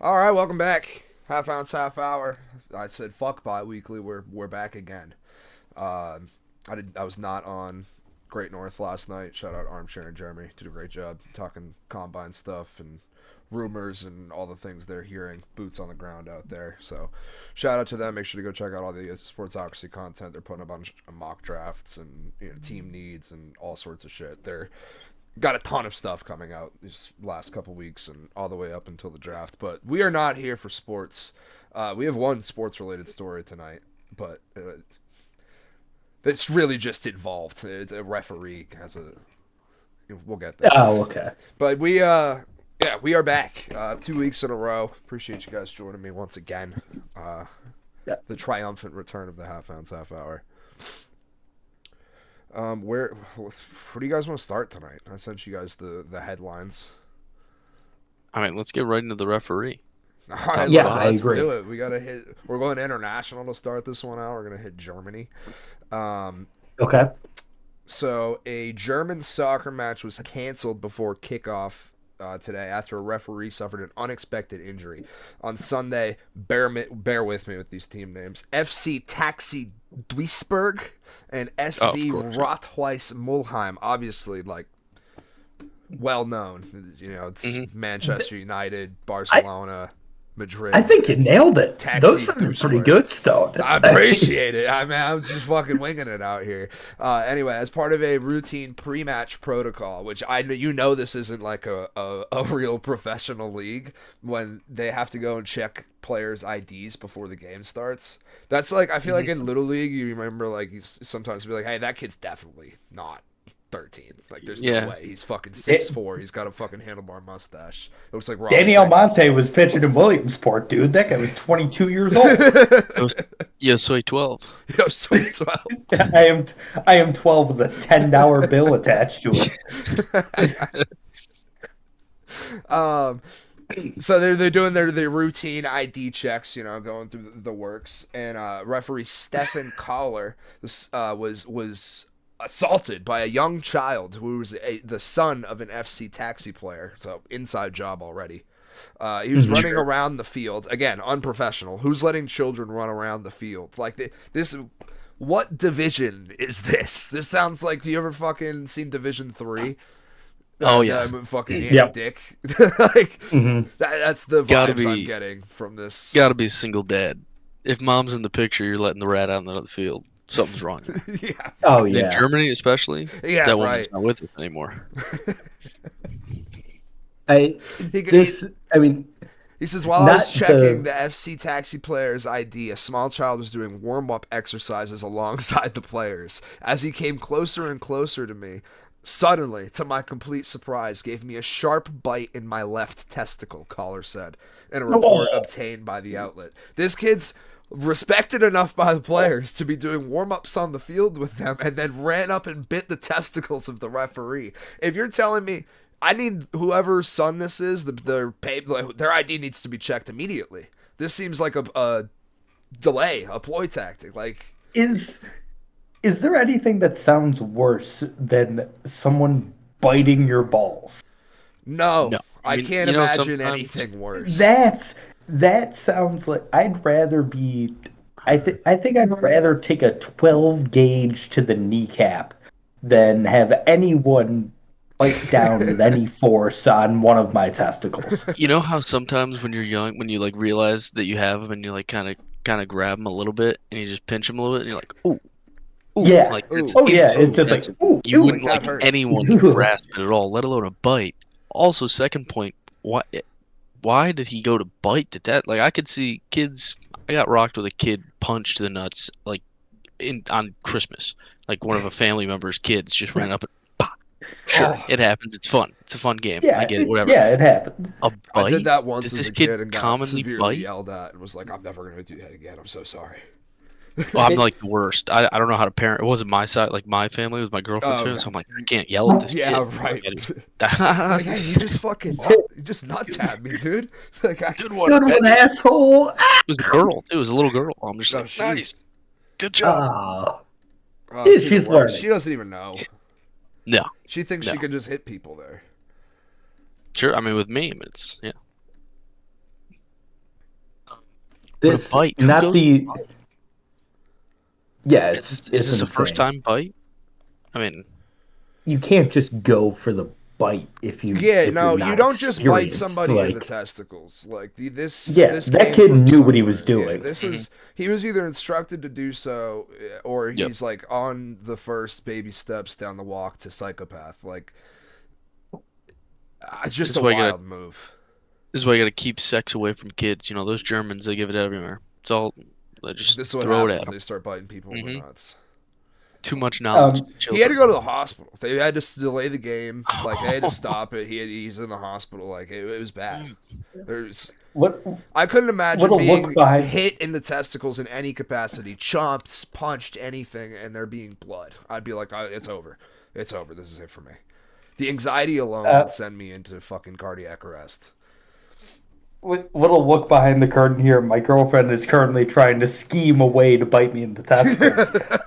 All right, welcome back. Half ounce, half hour. I said fuck bi-weekly. We're back again. Uh, I was not on Great North last night. Shout out Armchair and Jeremy. Did a great job talking combine stuff and rumors and all the things they're hearing. Boots on the ground out there. So shout out to them. Make sure to go check out all the Sportsocracy content. They're putting a bunch of mock drafts and team needs and all sorts of shit. They're got a ton of stuff coming out these last couple weeks and all the way up until the draft. But we are not here for sports. We have one sports related story tonight, but it's really just involved. It's a referee has a. We'll get there. Oh, okay. But we are back 2 weeks in a row. Appreciate you guys joining me once again. Yeah. The triumphant return of the half ounce half hour. Where do you guys want to start tonight? I sent you guys the headlines. I mean, let's get right into the referee. All right, Yeah, let's I agree. do it. We gotta hit. We're going international to start this one out. We're gonna hit Germany. Okay. So a German soccer match was canceled before kickoff today after a referee suffered an unexpected injury. On Sunday, bear with me with these team names: FC Taxi Duisburg and SV Rot-Weiss Mulheim. Obviously, like well known. It's Manchester United, Barcelona. Madrid. I think you nailed it. Taxi Those are pretty Duisburg. good, Stone. I appreciate it. I mean, I'm just fucking winging it out here. Anyway, as part of a routine pre-match protocol, which this isn't like a real professional league when they have to go and check players' IDs before the game starts. That's like, I feel like in Little League, you remember like you sometimes be like, hey, that kid's definitely not 13. Like, there's no way. He's fucking 6'4". He's got a fucking handlebar mustache. It looks like Robert Danny Jenkins. Almonte was pitching in Williamsport, dude. That guy was 22 years old. Yo soy 12. Yo, so 12. I am 12 with a $10 bill attached to it. So they're doing their routine ID checks, going through the works, and referee Stefan Kohler was assaulted by a young child who was the son of an FC Taxi player. So inside job already. He was running around the field again, unprofessional. Who's letting children run around the field like this? What division is this? This sounds like, you ever fucking seen Division 3? Oh yeah, fucking Andy Dick. Like that's the vibes I'm getting from this. Gotta be a single dad. If mom's in the picture, you're letting the rat out in the field. Something's wrong. Yeah. Oh yeah. In Germany, especially. Yeah, that right. woman's not with us anymore. He says, while I was checking the FC Taxi player's ID, a small child was doing warm-up exercises alongside the players. As he came closer and closer to me, suddenly, to my complete surprise, gave me a sharp bite in my left testicle, Collar said, in a report obtained by the outlet. This kid's respected enough by the players to be doing warm-ups on the field with them and then ran up and bit the testicles of the referee. If you're telling me, I need whoever's son this is, their ID needs to be checked immediately. This seems like a delay, a ploy tactic. Like, Is there anything that sounds worse than someone biting your balls? No. I I mean, can't imagine anything worse. That sounds like I'd rather be. I think I'd rather take a 12 gauge to the kneecap than have anyone bite down with any force on one of my testicles. You know how sometimes when you're young, when you like realize that you have them and you like kind of grab them a little bit and you just pinch them a little bit and you're like, ooh. Ooh, Yeah. like Ooh. It's just like, ooh, you ooh, wouldn't that like hurts. anyone to grasp it at all, let alone a bite. Also, second point, why did he go to bite at that? Like, I could see kids. I got rocked with a kid punch to the nuts, like on Christmas. Like one of a family member's kids just ran up and pop. Sure, it happens. It's fun. It's a fun game. Yeah, I get it. Whatever. Yeah, it happened. A bite? I did that once Does as this a kid kid and got commonly severely bite? yelled at and was like, I'm never going to do that again. I'm so sorry. Well, I'm like the worst. I don't know how to parent. It wasn't my side, like my family. It was my girlfriend's family. So I'm like, I can't yell at this kid. Yeah, right. Like, hey, you just fucking nut tabbed me, dude. Like, Good one. Good one, asshole. It was a girl too. It was a little girl. I'm just like, she- nice, good job. it's She's even worse. learning. She doesn't even know. No, She thinks she No. can just hit people there. sure. I mean, with me, it's yeah. This bite. Who not goes the. Yeah, Is this a first time bite? I mean, You can't just go for the bite if Yeah, you're no, you not don't just bite experienced. somebody in the Like, testicles. Like yeah, this that came kid from knew what he was somewhere. Yeah, doing. this is he was either instructed to do so, or Yep. he's like on the first baby steps down the walk to psychopath. Like, it's just This a is why you gotta- wild move. this is why you gotta keep sex away from kids. You know, those Germans, they give it everywhere. It's all, they just This is what throw it happens. at them. They start biting people in the nuts. Too much knowledge. He had to go to the hospital. They had to delay the game. Like they had to stop it. He's in the hospital. Like it was bad. What? I couldn't imagine What'll being look behind- hit in the testicles in any capacity, chomped, punched, anything, and there being blood. I'd be like, it's over. It's over. This is it for me. The anxiety alone would send me into fucking cardiac arrest. What'll look behind the curtain here? My girlfriend is currently trying to scheme a way to bite me in the testicles.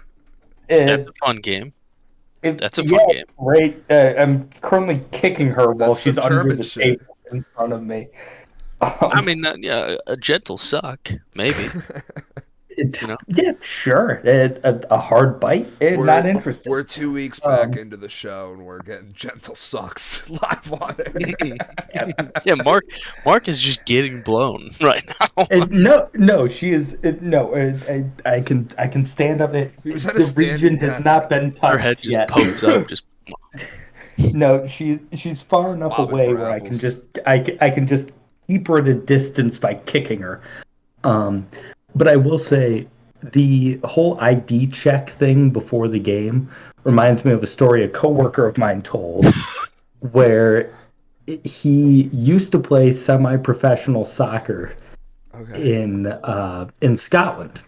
That's a fun game. That's a fun game. Right. I'm currently kicking her while That's she's some under German the shit. table in front of me. I mean, yeah, a gentle suck, maybe. You know? Yeah, sure. A hard bite, not interested. We're 2 weeks back into the show, and we're getting gentle sucks live on it. Yeah, Mark is just getting blown right No, now. no, she is. I can stand up. He was at a The standing region has desk. not been touched Her head just yet. pokes up. Just No, she's far enough Bobbing away for where apples. I can just keep her at a distance by kicking her. But I will say the whole ID check thing before the game reminds me of a story a coworker of mine told, where he used to play semi-professional soccer in Scotland,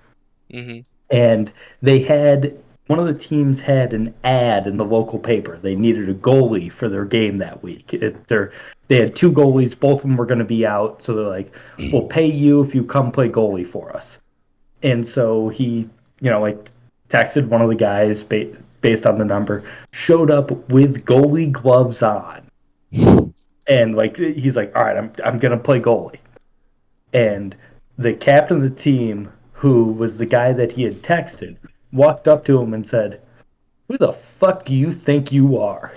and they had. One of the teams had an ad in the local paper. They needed a goalie for their game that week. They had 2 goalies. Both of them were going to be out. So they're like, we'll pay you if you come play goalie for us. And so he, texted one of the guys based on the number, showed up with goalie gloves on. And he's like, all right, I'm going to play goalie. And the captain of the team, who was the guy that he had texted, walked up to him and said, "Who the fuck do you think you are?"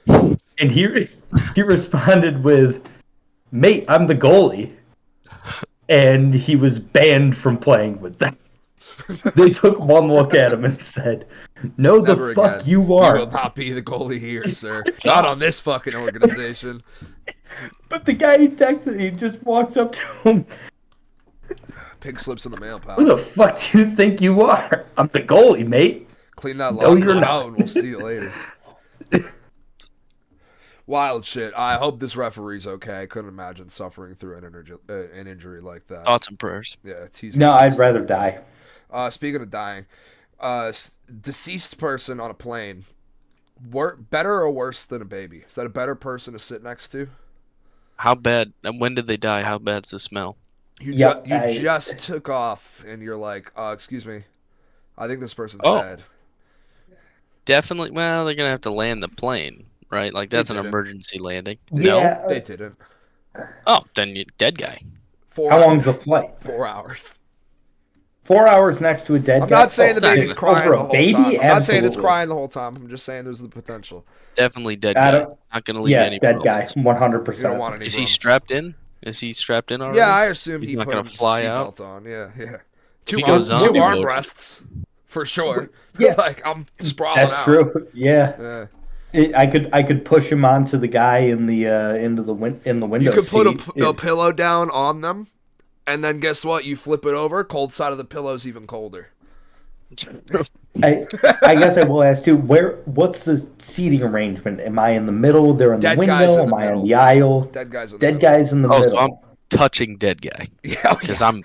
And he responded with, "Mate, I'm the goalie." And he was banned from playing with them. They took one look at him and said, "No, Never the fuck again. you are." You will not be the goalie here, sir. Not on this fucking organization. But the guy he texted, he just walks up to him. Pig slips in the mail, "Who pal. the fuck do you think you are?" "I'm the goalie, mate." Clean that No, locker you're not. out, and we'll see you later. Wild shit. I hope this referee's okay. I couldn't imagine suffering through an injury like that. thoughts and prayers. Yeah, it's No, I'd rather die. Speaking of dying, deceased person on a plane, better or worse than a baby? Is that a better person to sit next to? How bad? And when did they die? How bad's the smell? You Yep, just took off, and you're like, excuse me, I think this person's Oh. dead. Definitely. Well, they're gonna have to land the plane, right? Like that's an didn't. emergency landing. Yeah. They didn't. Oh, then you dead guy. How long's the flight? 4 hours. 4 hours next to a dead I'm guy? not saying the Oh, baby's over crying a the whole baby? time. I'm not saying it's Absolutely. crying the whole time. I'm just saying there's the potential. Definitely dead I guy. don't- Not gonna leave Yeah, any. dead guy, problems. 100%. You don't want any. Is he room. strapped in? Is he strapped in already? Yeah, I assume He's he not put gonna his fly out? seatbelt on. Yeah. If Two he goes arm zombie mode. breasts, for sure. Yeah. Like I'm sprawling That's out. true. Yeah. Yeah. I could push him onto the guy in the window. You could put seat. a pillow down on them, and then guess what? You flip it over. Cold side of the pillow's even colder. I guess I will ask too. What's the seating arrangement? Am I in the middle? They're in Dead the guys window. in the Am I middle. on the aisle? Dead guys in the Dead middle. guys in the Oh, middle. so I'm touching dead guy Yeah. because I'm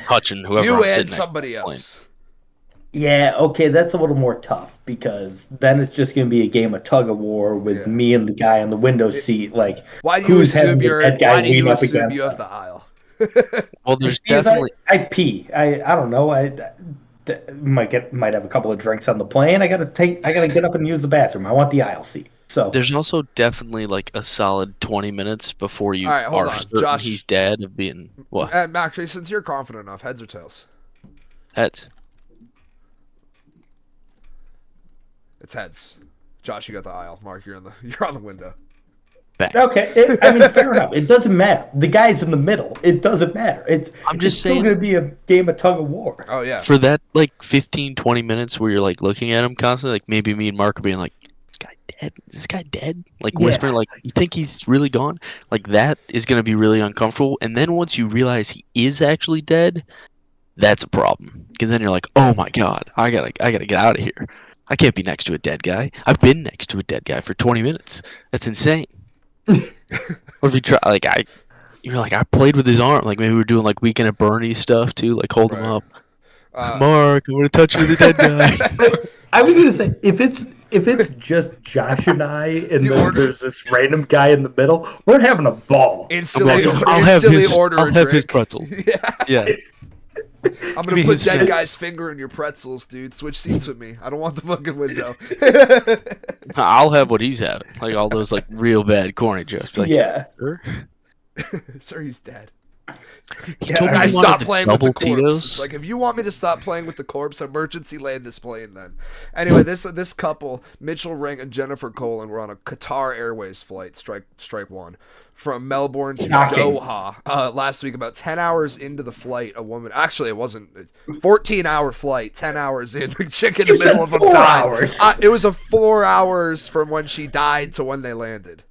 touching whoever You I'm and sitting somebody next to. else. Yeah, okay, that's a little more tough because then it's just going to be a game of tug of war with Yeah. me and the guy in the window seat. Like, Why do you who's having assume the you're? dead guy Why do you lean up assume against you have us? the aisle? Well, there's Because definitely I pee. I don't know. I might have a couple of drinks on the plane. I gotta get up and use the bathroom. I want the aisle seat. So There's also definitely like a solid 20 minutes before you All right, hold are on, certain Josh. he's dead of being what? Mac, since you're confident enough, heads or tails? Heads. It's heads. Josh, you got the aisle. Mark, you're on the window. Back. okay, I mean, fair enough. It doesn't matter. The guy's in the middle. It doesn't matter. I'm just it's still saying- going to be a game of tug of war. Oh yeah. For that like 15, 20 minutes where you're like looking at him constantly, like maybe me and Mark are being like, "This guy dead? Is this guy dead?" Like Yeah. whispering, like, "You think he's really gone?" Like that is gonna be really uncomfortable. And then once you realize he is actually dead, that's a problem. Because then you're like, "Oh my god, I gotta get out of here. I can't be next to a dead guy. I've been next to a dead guy for 20 minutes. That's insane." Or if you try, like you're like, I played with his arm. Like maybe we're doing like Weekend at Bernie's stuff too. Like hold him Right. up. Mark, I want to touch you with a dead guy. I was going to say, if it's just Josh and I, and then there's this random guy in the middle, we're having a ball. Instantly, I'll have his. order I'll a have drink. his pretzels. Yeah. I'm Give gonna me put his dead snacks. guy's finger in your pretzels, dude. Switch seats with me. I don't want the fucking window. I'll have what he's having. Like all those like real bad corny jokes. Like, Yeah. Sure. Sir, he's dead. He told me I he stopped wanted playing with the double corpse. Tito's. It's like, if you want me to stop playing with the corpse, emergency land this plane then. Anyway, this couple, Mitchell Ring and Jennifer Colin, were on a Qatar Airways flight, strike one, from Melbourne to Shocking. Doha last week. About 10 hours into the flight, a woman, actually it wasn't, 14-hour flight, 10 hours in, the chick in the You said middle of them 4 died. hours. It was a 4 hours from when she died to when they landed.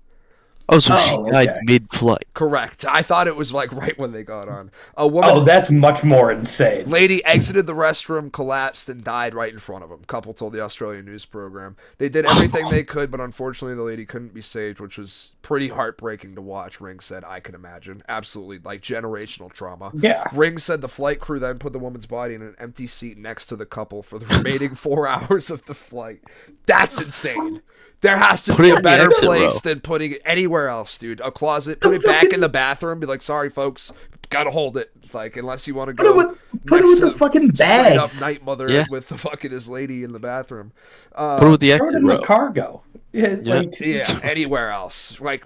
Oh, so Oh, she died okay. mid-flight. Correct. I thought it was like right when they got on. A woman, Oh, that's much more insane. lady exited the restroom, collapsed, and died right in front of them. Couple told the Australian news program. They did everything they could, but unfortunately the lady couldn't be saved, which was pretty heartbreaking to watch, Ring said. I can imagine. Absolutely, like, generational trauma. Yeah. Ring said the flight crew then put the woman's body in an empty seat next to the couple for the remaining 4 hours of the flight. That's insane. There has to Put be it a in the better exit place row. than putting it anywhere else, dude. A closet, put it back in the bathroom, be like, sorry, folks, gotta hold it. Like, unless you want to Put it go with next the to fucking straight up bags. night mother Yeah. with the fucking this lady in the bathroom. Put it with the Throw it exit in row. the cargo. Yeah, it's Yeah. like Yeah, anywhere else. Like,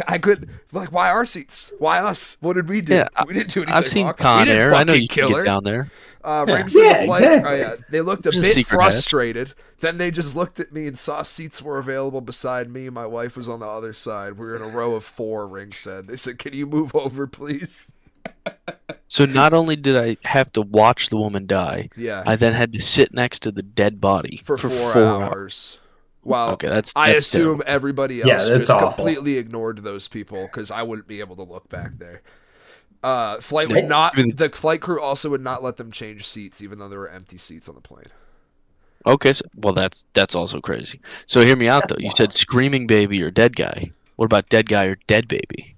I could, like, why our seats? Why us? What did we do? Yeah, We didn't do anything I've seen wrong. We Con didn't Air. I know fucking you kill can her. get down there. Ring said Yeah, the flight, exactly. oh yeah, they looked a Just a bit secret hatch. frustrated. Then they just looked at me and saw seats were available beside me. My wife was on the other side. We were in a row of 4, Ring said. They said, can you move over, please? So not only did I have to watch the woman die, Yeah, I then had to sit next to the dead body for 4 hours. Wow. Okay, that's I that's assume terrible. everybody Yeah, else that's just awful. completely ignored those people because I wouldn't be able to look back there. Flight Yeah. would not. Really- The flight crew also would not let them change seats, even though there were empty seats on the plane. Okay, so, well that's also crazy. So hear me out though. You said screaming baby or dead guy. What about dead guy or dead baby?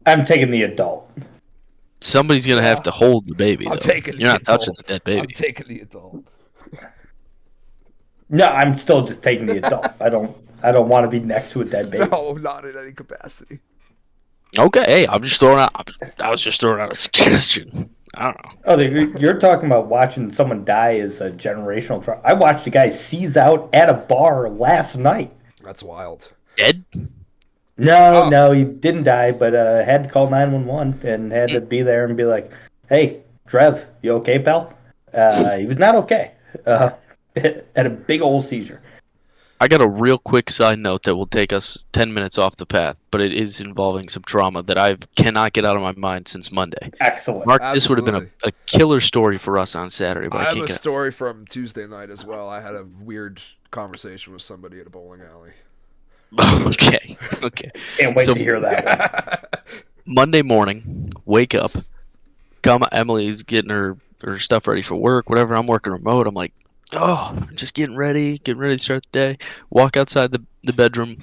I'm taking the adult. Somebody's gonna have to hold the baby. I'm though. taking You're the not touching adult. the dead I'm baby. taking the adult. No, I'm still just taking the adult. I don't want to be next to a dead baby. No, not in any capacity. Okay, hey, I'm just throwing out. I was just throwing out a suggestion. I don't know. Oh, you're talking about watching someone die as a generational trauma. I watched a guy seize out at a bar last night. That's wild. Dead? No, Oh. no, he didn't die, but had to call 911 and had to be there and be like, "Hey, Trev, you okay, pal?" He was not okay. Had a big old seizure. I got a real quick side note that will take us 10 minutes off the path, but it is involving some trauma that I cannot get out of my mind since Monday. Excellent. Mark, this would have been Absolutely. a killer story for us on Saturday, but I I, have can't a get story from Tuesday night as well. I had a weird conversation with somebody at a bowling alley. Okay, okay. Can't wait So- to hear that one. Monday morning, wake up, Emily's getting her stuff ready for work, whatever. I'm working remote. I'm like, oh, just getting ready to start the day. Walk outside the bedroom,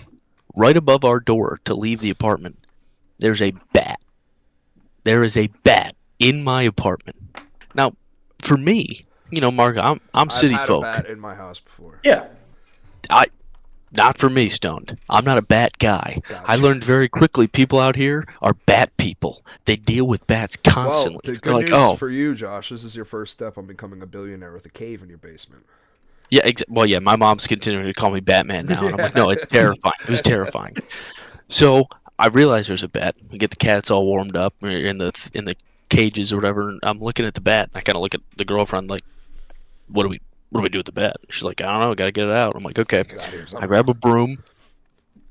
right above our door to leave the apartment. There's a bat. There is a bat in my apartment. Now, for me, Mark, I'm city I've had folk. a bat in my house before. Yeah. Not for me, Stoned. I'm not a bat guy. Gotcha. I learned very quickly people out here are bat people. They deal with bats constantly. Well, the They're good like, news oh, for you, Josh, this is your first step on becoming a billionaire with a cave in your basement. Yeah, well, yeah, my mom's continuing to call me Batman now, and I'm like, no, it's terrifying. It was terrifying. So I realize there's a bat. We get the cats all warmed up in the cages or whatever, and I'm looking at the bat. I kind of look at the girlfriend like, what do we do with the bat? She's like, I don't know, gotta get it out. I'm like, okay. I grab a broom.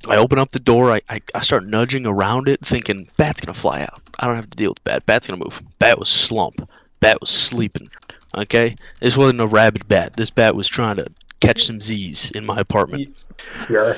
I open up the door. I start nudging around it, thinking, bat's gonna fly out. I don't have to deal with the bat. Bat's gonna move. Bat was slump. Bat was sleeping. Okay? This wasn't a rabid bat. This bat was trying to catch some Z's in my apartment. Sure.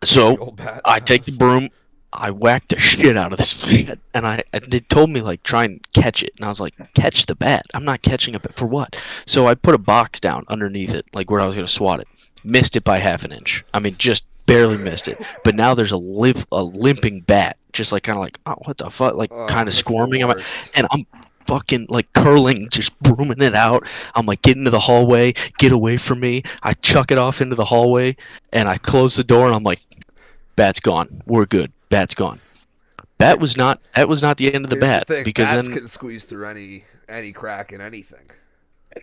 So I take the broom. I whack the shit out of this bat, and they told me like try and catch it, and I was like, catch the bat? I'm not catching a bat for what? So I put a box down underneath it, like where I was gonna swat it. Missed it by half an inch. I mean, just barely missed it. But now there's a limping bat, just like kind of like, oh, what the fuck, like kind of squirming. And I'm fucking like curling, just brooming it out. I'm like, get into the hallway, get away from me. I chuck it off into the hallway, and I close the door, and I'm like, bat's gone. We're good. Bat's gone. That was not the end of the bat, because bats then can squeeze through any crack in anything.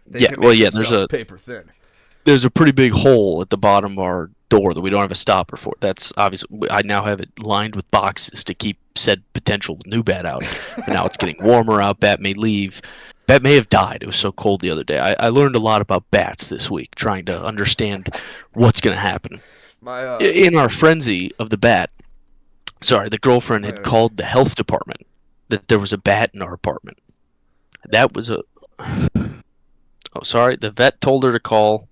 There's paper thin. There's a pretty big hole at the bottom of our door that we don't have a stopper for. That's obviously, I now have it lined with boxes to keep said potential new bat out. But now it's getting warmer out. Bat may leave. Bat may have died. It was so cold the other day. I learned a lot about bats this week, trying to understand what's going to happen. In our frenzy of the bat, the girlfriend had called the health department that there was a bat in our apartment. That was a... Oh, sorry. The vet told her to call.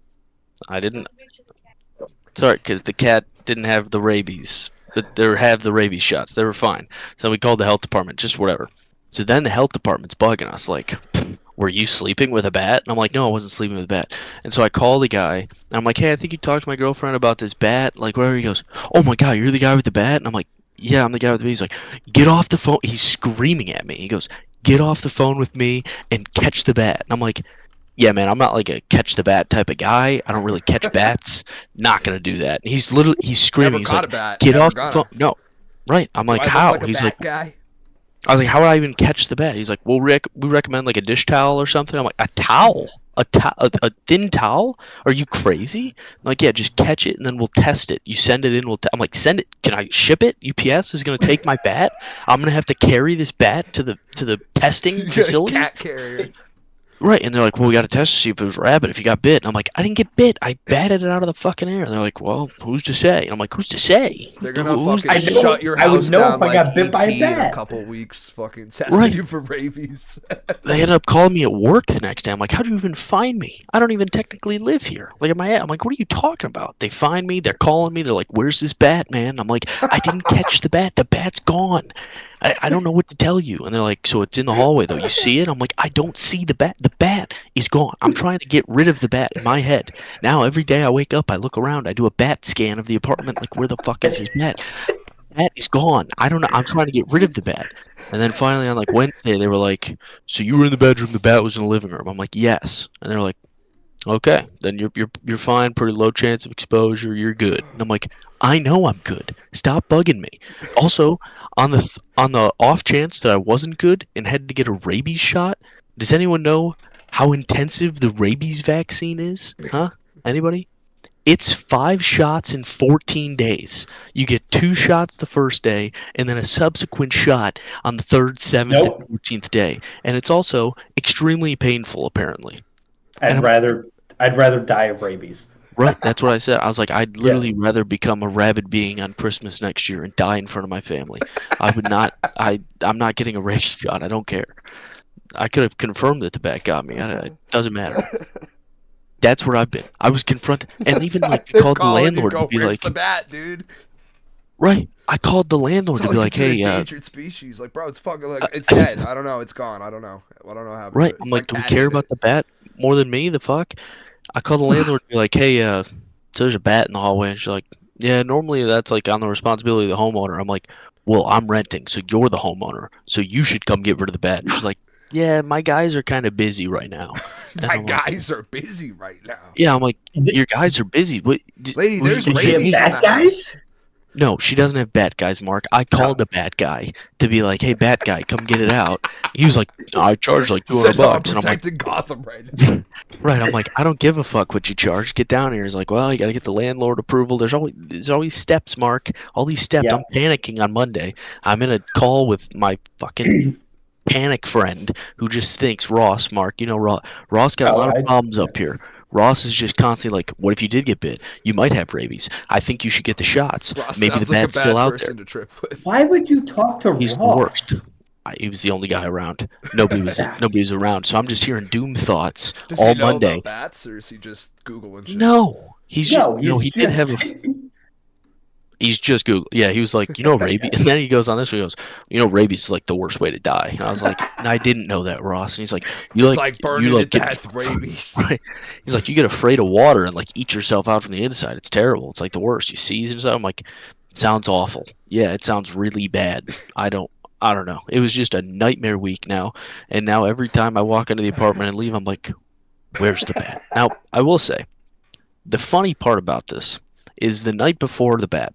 I didn't... Sorry, because the cat didn't have the rabies. They have the rabies shots. They were fine. So we called the health department, just whatever. So then the health department's bugging us, like, were you sleeping with a bat? And I'm like, no, I wasn't sleeping with a bat. And so I call the guy, and I'm like, hey, I think you talked to my girlfriend about this bat, like, whatever. He goes, oh my God, you're the guy with the bat? And I'm like, yeah, I'm the guy with the bat. He's like, get off the phone. He's screaming at me. He goes, get off the phone with me and catch the bat. And I'm like, yeah, man, I'm not like a catch the bat type of guy. I don't really catch bats. Not gonna do that. And he's screaming. He's like, get off the phone. No, right. I'm like, how? He's like, guy? I was like, how would I even catch the bat? He's like, well, we recommend like a dish towel or something. I'm like, a towel? A thin towel? Are you crazy? I'm like, yeah, just catch it and then we'll test it. You send it in. I'm like, send it. Can I ship it? UPS is gonna take my bat. I'm gonna have to carry this bat to the testing facility. Cat carrier. Right, and they're like, well, we got to test to see if it was rabbit, if you got bit. And I'm like, I didn't get bit. I batted it out of the fucking air. And they're like, well, who's to say? And I'm like, who's to say? They're going to fucking shut your house down like got bit by a bat. In a couple weeks, fucking testing you for rabies. They ended up calling me at work the next day. I'm like, how do you even find me? I don't even technically live here. Like, I'm like, what are you talking about? They find me. They're calling me. They're like, where's this bat, man? I'm like, I didn't catch the bat. The bat's gone. I don't know what to tell you. And they're like, so it's in the hallway, though. You see it? I'm like, I don't see the bat. The bat is gone. I'm trying to get rid of the bat in my head. Now, every day I wake up, I look around, I do a bat scan of the apartment. Like, where the fuck is this bat? Bat is gone. I don't know. I'm trying to get rid of the bat. And then finally on like Wednesday, they were like, so you were in the bedroom, the bat was in the living room. I'm like, yes. And they're like, okay, then you're fine. Pretty low chance of exposure. You're good. And I'm like, I know I'm good. Stop bugging me. Also, on the off chance that I wasn't good and had to get a rabies shot, does anyone know how intensive the rabies vaccine is? Huh? Anybody? It's 5 shots in 14 days. You get 2 shots the first day, and then a subsequent shot on the 3rd, 7th, and 14th day. And it's also extremely painful, apparently. I'd rather die of rabies. Right, that's what I said. I was like, I'd literally rather become a rabid being on Christmas next year and die in front of my family. I would not. I'm not getting a rabies shot. I don't care. I could have confirmed that the bat got me. It doesn't matter. That's where I've been. I was confronted, and even like called the landlord to be like, the bat, dude. Right, I called the landlord to be like, hey, endangered species. Like, bro, it's fucking like it's dead. I don't know. It's gone. I don't know how happened. Right, I'm like, do we care about the bat more than me? The fuck? I called the landlord to be like, hey, so there's a bat in the hallway. And she's like, yeah, normally that's like on the responsibility of the homeowner. I'm like, well, I'm renting, so you're the homeowner, so you should come get rid of the bat. And she's like, yeah, my guys are kind of busy right now. My guys are busy right now. Yeah, I'm like, your guys are busy. What, lady, there's rabies in the house. No, she doesn't have bat guys, Mark. I called the bat guy to be like, "Hey, bat guy, come get it out." He was like, "I charge like Said, $200," I'm and I'm like, protecting Gotham right now. "Right." I'm like, "I don't give a fuck what you charge. Get down here." He's like, "Well, you got to get the landlord approval. There's always steps, Mark. All these steps." Yeah. I'm panicking on Monday. I'm in a call with my fucking panic friend who just thinks Ross, Mark. You know, Ross got a lot of problems up here. Ross is just constantly like, "What if you did get bit? You might have rabies. I think you should get the shots. Ross Maybe the sounds like a bat's bad still out there." person to trip with. Why would you talk to He's the Ross? worst. He was the only guy around. Nobody was around. So I'm just hearing doom thoughts Does all he know Monday. about bats, or is he just Googling shit? No, he did have a. just- He's just Google. Yeah, he was like, rabies. And then he goes on this one. He goes, rabies is like the worst way to die. And I was like, and I didn't know that, Ross. And he's like, It's like burning to death, rabies. Right. He's like, you get afraid of water and like eat yourself out from the inside. It's terrible. It's like the worst. You seize and stuff. I'm like, sounds awful. Yeah, it sounds really bad. I don't know. It was just a nightmare week now. And now every time I walk into the apartment and leave, I'm like, where's the bat? Now, I will say, the funny part about this is the night before the bat,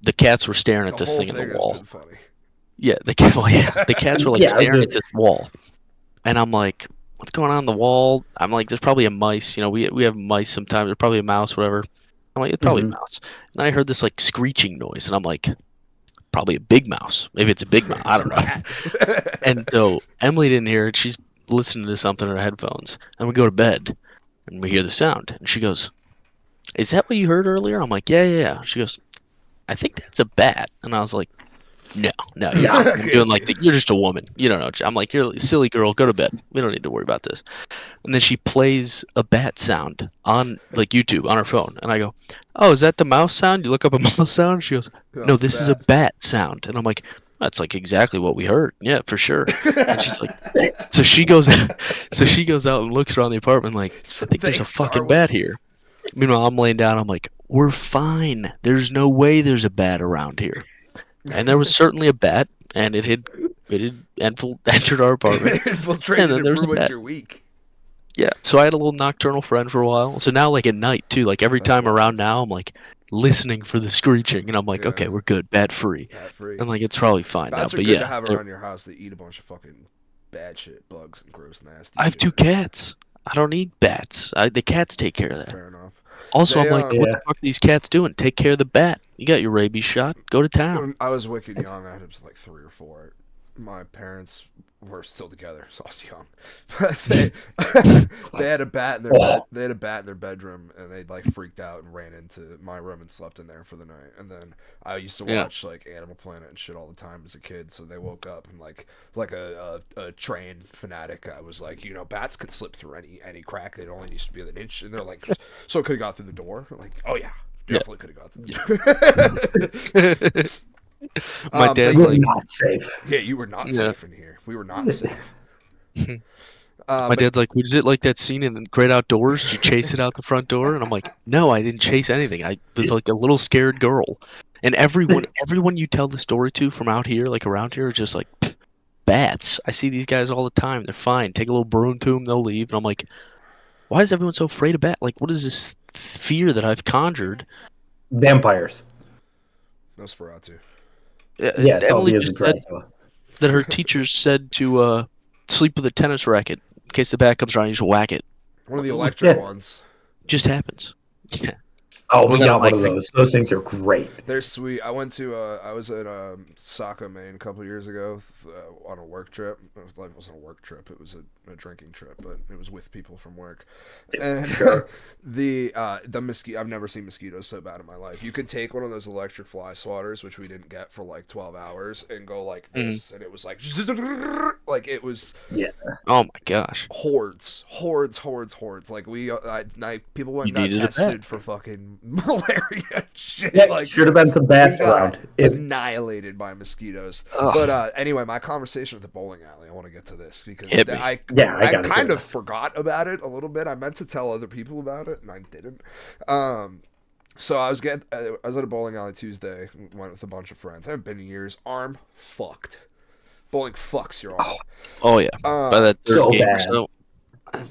the cats were staring at this thing in the wall. Funny. Yeah, the cats were like staring at this wall, and I'm like, "What's going on in the wall?" I'm like, "There's probably a mice. We have mice sometimes. There's probably a mouse, whatever." I'm like, "It's probably a mouse." And then I heard this like screeching noise, and I'm like, "Probably a big mouse. Maybe it's a big mouse. I don't know." And so Emily didn't hear it. She's listening to something in her headphones, and we go to bed, and we hear the sound, and she goes, "Is that what you heard earlier?" I'm like, "Yeah." She goes, "I think that's a bat." And I was like, no, you're doing like you're just a woman. You don't know. I'm like, you're a silly girl. Go to bed. We don't need to worry about this. And then she plays a bat sound on like YouTube on her phone, and I go, "Oh, is that the mouse sound?" You look up a mouse sound. She goes, "No, this is a bat sound." And I'm like, "That's like exactly what we heard. Yeah, for sure." And she's like, so she goes out and looks around the apartment like, "I think there's a fucking bat here." Meanwhile, I'm laying down. I'm like, "We're fine. There's no way there's a bat around here." And there was certainly a bat, and it had entered our apartment. Infiltrated and then and there was a ruined bat. your week. Yeah, so I had a little nocturnal friend for a while. So now, like at night too, like every time around now, I'm like listening for the screeching, and I'm like, okay, we're good, bat free. And like it's probably fine Bats now. are But good yeah, to have around your house. They eat a bunch of fucking bad shit, bugs and gross, nasty. I have 2 cats. I don't need bats. The cats take care of that. Fair enough. Also, I'm like, what the fuck are these cats doing? Take care of the bat. You got your rabies shot. Go to town. When I was wicked young. I was like 3 or 4. My parents were still together, so I was young. But they had a bat in their bed. They had a bat in their bedroom, and they like freaked out and ran into my room and slept in there for the night. And then I used to watch like Animal Planet and shit all the time as a kid. So they woke up and like a trained fanatic, I was like, bats could slip through any crack. It only needs to be an inch. And they're like, so it could have got through the door. I'm like, oh yeah, definitely could have got through the door. My dad's we're like, not safe. Yeah, you were not safe in here. We were not safe. My dad's like, was it like that scene in Great Outdoors? Did you chase it out the front door? And I'm like, no, I didn't chase anything. I was like a little scared girl. And everyone you tell the story to from out here, like around here, is just like, bats. I see these guys all the time. They're fine. Take a little broom to them, they'll leave. And I'm like, why is everyone so afraid of bats? Like, what is this fear that I've conjured? Vampires. Nosferatu. Yeah, Emily just said that her teachers said to sleep with a tennis racket in case the bat comes around. You just whack it. One of the electric ones. Just happens. Yeah. Oh, we got one of those. Those things are great. They're sweet. I went to I was at Saco, Maine a couple years ago on a work trip. It wasn't a work trip. It was a drinking trip, but it was with people from work. And the mosquito. I've never seen mosquitoes so bad in my life. You could take one of those electric fly swatters, which we didn't get for like 12 hours, and go like this, and it was like it was. Yeah. Oh my gosh. Hordes. Like people went and got tested for fucking malaria shit. Yeah, like should have been some bats around. Annihilated by mosquitoes. Ugh. But anyway, my conversation at the bowling alley. I want to get to this because I kind of forgot about it a little bit. I meant to tell other people about it and I didn't. So I was at a bowling alley Tuesday. Went with a bunch of friends. I haven't been in years. Arm fucked. Bowling fucks your arm. Oh yeah. By that third so game bad. or so.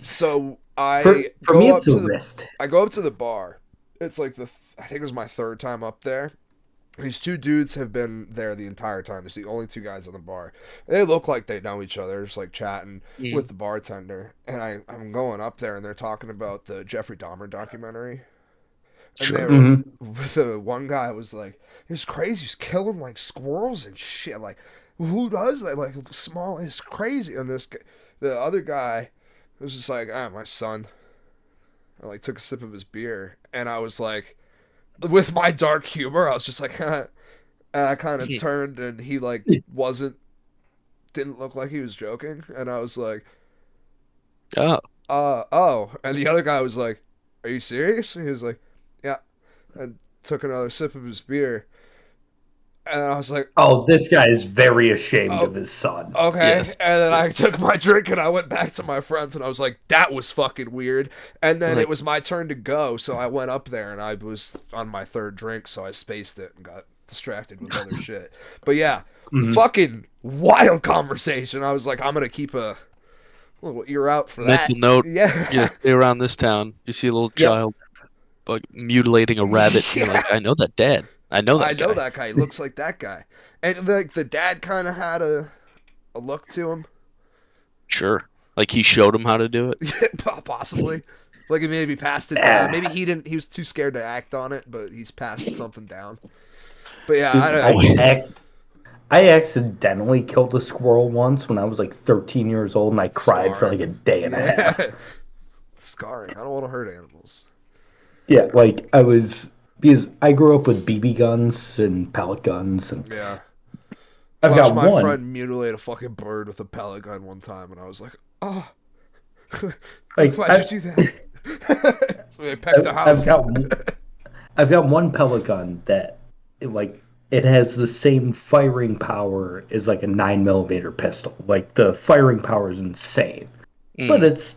So I for me, it's the wrist. I go up to the bar. It's like I think it was my 3rd time up there, These two dudes have been there the entire time. There's the only two guys on the bar. They look like they know each other, just like chatting with the bartender. And I'm going up there, and they're talking about the Jeffrey Dahmer documentary. And Sure. they were with the one guy was like, "It's crazy. He's killing like squirrels and shit. Like, who does that? Like, small. It's crazy." And the other guy was just like, "Ah, my son." I like took a sip of his beer, and I was like, with my dark humor, I was just like, and I kind of turned, and he like didn't look like he was joking, and I was like, oh, and the other guy was like, "Are you serious?" And he was like, "Yeah," and took another sip of his beer, and I was like, "Oh, this guy is very ashamed of his son." Okay, Yes. and then I took my drink and I went back to my friends and I was like, "That was fucking weird." And then it was my turn to go, so I went up there and I was on my third drink, so I spaced it and got distracted with other shit. But yeah, fucking wild conversation. I was like, I'm gonna keep a little ear out for that. Mental note. Yeah. Stay around this town. You see a little child like mutilating a rabbit. You're like, I know that dad. I know that guy. He looks like that guy. And like the dad kind of had a look to him. Sure. Like he showed him how to do it. Possibly. Like he maybe passed it down. Maybe he didn't. He was too scared to act on it, but he's passed something down. But yeah, I accidentally killed a squirrel once when I was like 13 years old, and I cried for like a day and a half. Scarring. I don't want to hurt animals. Yeah, like because I grew up with BB guns and pellet guns, and I've got my friend mutilate a fucking bird with a pellet gun one time, and I was like, "Oh, like, why'd you do that?" So I pecked the house. I've got one pellet gun that, it has the same firing power as like a 9mm pistol. Like the firing power is insane, but it's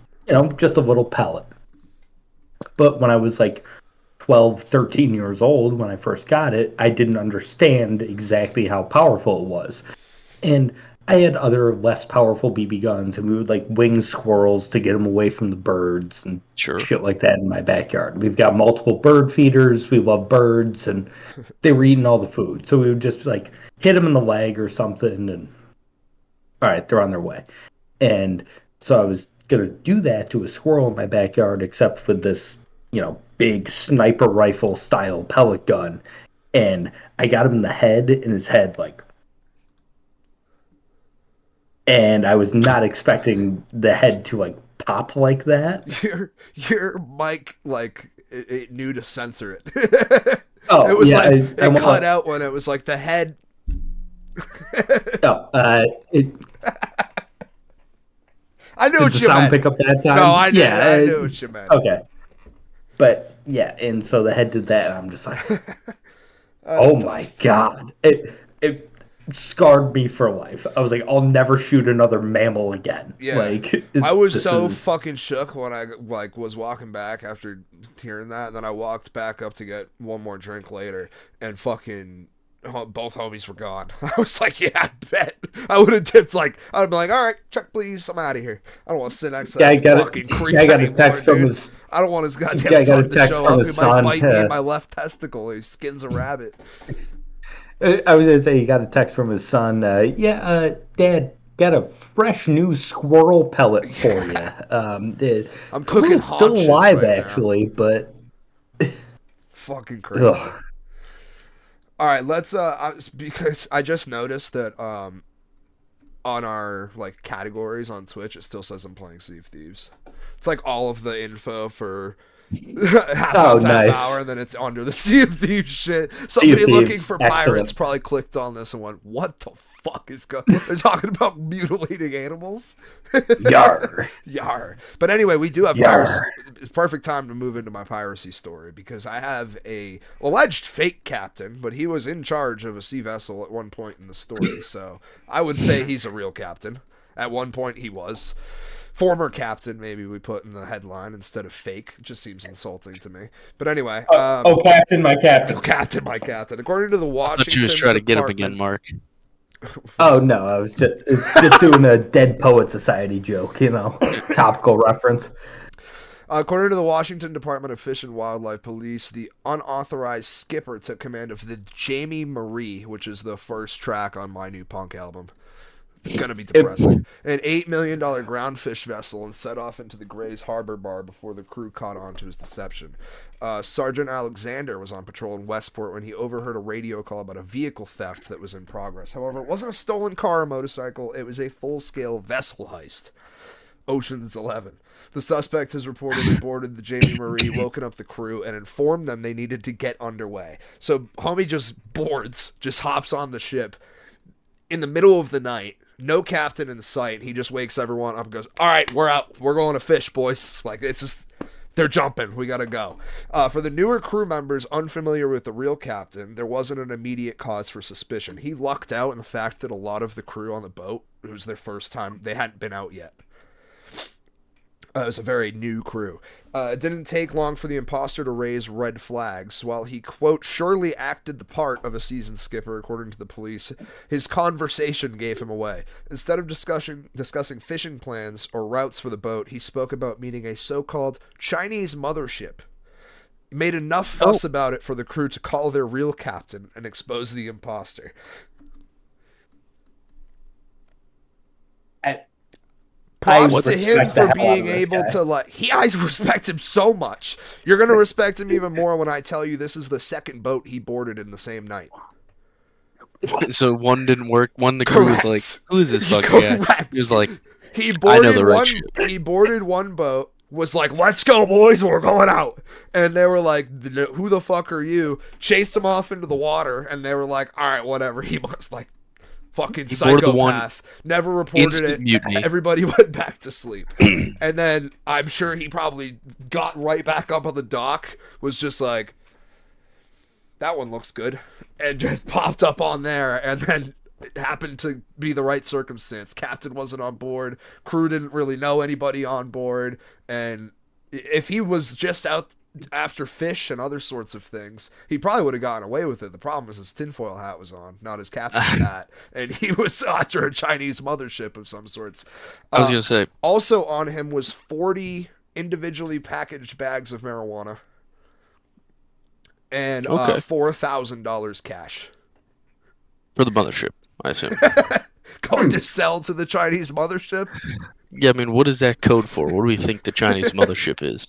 just a little pellet. But when I was like 12, 13 years old, when I first got it, I didn't understand exactly how powerful it was. And I had other less powerful BB guns, and we would like wing squirrels to get them away from the birds and shit like that in my backyard. We've got multiple bird feeders. We love birds, and they were eating all the food. So we would just like hit them in the leg or something, and all right, they're on their way. And so I was going to do that to a squirrel in my backyard, except with this, big sniper rifle style pellet gun. And I got him in the head, and his head and I was not expecting the head to like pop like that. Your mic it knew to censor it. Oh, it was it cut out when it was like the head. I knew what you meant. Pick up that time? No, I did. Yeah, I knew what you meant. Okay, but yeah, and so the head did that, and I'm just like, oh my god, it scarred me for life. I was like, I'll never shoot another mammal again. Yeah, I was so fucking shook when I was walking back after hearing that, and then I walked back up to get one more drink later, and fucking both homies were gone. I was like, yeah, I bet. I would have tipped I'd have been like, all right, check please, I'm out of here. I don't want to sit next to that fucking creep I got a text from his. I don't want his goddamn son to show up. He might bite me in my left testicle. He skins a rabbit. I was gonna say he got a text from his son. Dad, got a fresh new squirrel pellet for you. I'm cooking still alive actually, but fucking crazy. Ugh. All right, let's because I just noticed that on our categories on Twitch, it still says I'm playing Sea of Thieves. It's like all of the info for half hour, and then it's under the Sea of Thieves shit. Somebody looking for pirates probably clicked on this and went, "What the fuck is going?" They're talking about mutilating animals. Yar. Yar. But anyway, we do have piracy. It's perfect time to move into my piracy story because I have a alleged fake captain, but he was in charge of a sea vessel at one point in the story. So I would say he's a real captain. At one point he was. Former captain, maybe we put in the headline instead of fake. It just seems insulting to me. But anyway. Captain, my captain. Oh, captain, my captain. According to the Washington I thought you was trying to get him again, Mark. Oh, no. I was just doing a Dead Poet Society joke, topical reference. According to the Washington Department of Fish and Wildlife Police, the unauthorized skipper took command of the Jamie Marie, which is the first track on my new punk album. It's going to be depressing. An $8 million groundfish vessel, and set off into the Gray's Harbor Bar before the crew caught on to his deception. Sergeant Alexander was on patrol in Westport when he overheard a radio call about a vehicle theft that was in progress. However, it wasn't a stolen car or motorcycle. It was a full-scale vessel heist. Ocean's 11. The suspect has reportedly boarded the Jamie Marie, woken up the crew, and informed them they needed to get underway. So homie just boards, just hops on the ship in the middle of the night. No captain in sight. He just wakes everyone up and goes, all right, we're out. We're going to fish, boys. Like, it's just, they're jumping. We got to go. For the newer crew members unfamiliar with the real captain, there wasn't an immediate cause for suspicion. He lucked out in the fact that a lot of the crew on the boat, it was their first time, they hadn't been out yet. It was a very new crew. It didn't take long for the imposter to raise red flags. While he, quote, surely acted the part of a seasoned skipper, according to the police, his conversation gave him away. Instead of discussing fishing plans or routes for the boat, he spoke about meeting a so-called Chinese mothership. He made enough fuss about it for the crew to call their real captain and expose the imposter. Props to him for being able to, like, I respect him so much. You're going to respect him even more when I tell you this is the second boat he boarded in the same night. So one didn't work. One, the crew was like, who is this fucking guy? He was like, I know the right shit. He boarded one boat, was like, let's go, boys, we're going out. And they were like, who the fuck are you? Chased him off into the water, and they were like, all right, whatever. He was like, fucking psychopath. Never reported it. Mutiny. Everybody went back to sleep. And then I'm sure he probably got right back up on the dock, was just like, that one looks good, and just popped up on there. And then it happened to be the right circumstance. Captain wasn't on board. Crew didn't really know anybody on board. And if he was just out after fish and other sorts of things, he probably would have gotten away with it. The problem is his tinfoil hat was on, not his captain's hat, and he was after a Chinese mothership of some sorts. I was gonna say, also on him was 40 individually packaged bags of marijuana and $4,000 cash for the mothership, I assume. Going to sell to the Chinese mothership. Yeah, I mean, what is that code for? What do we think the Chinese mothership is?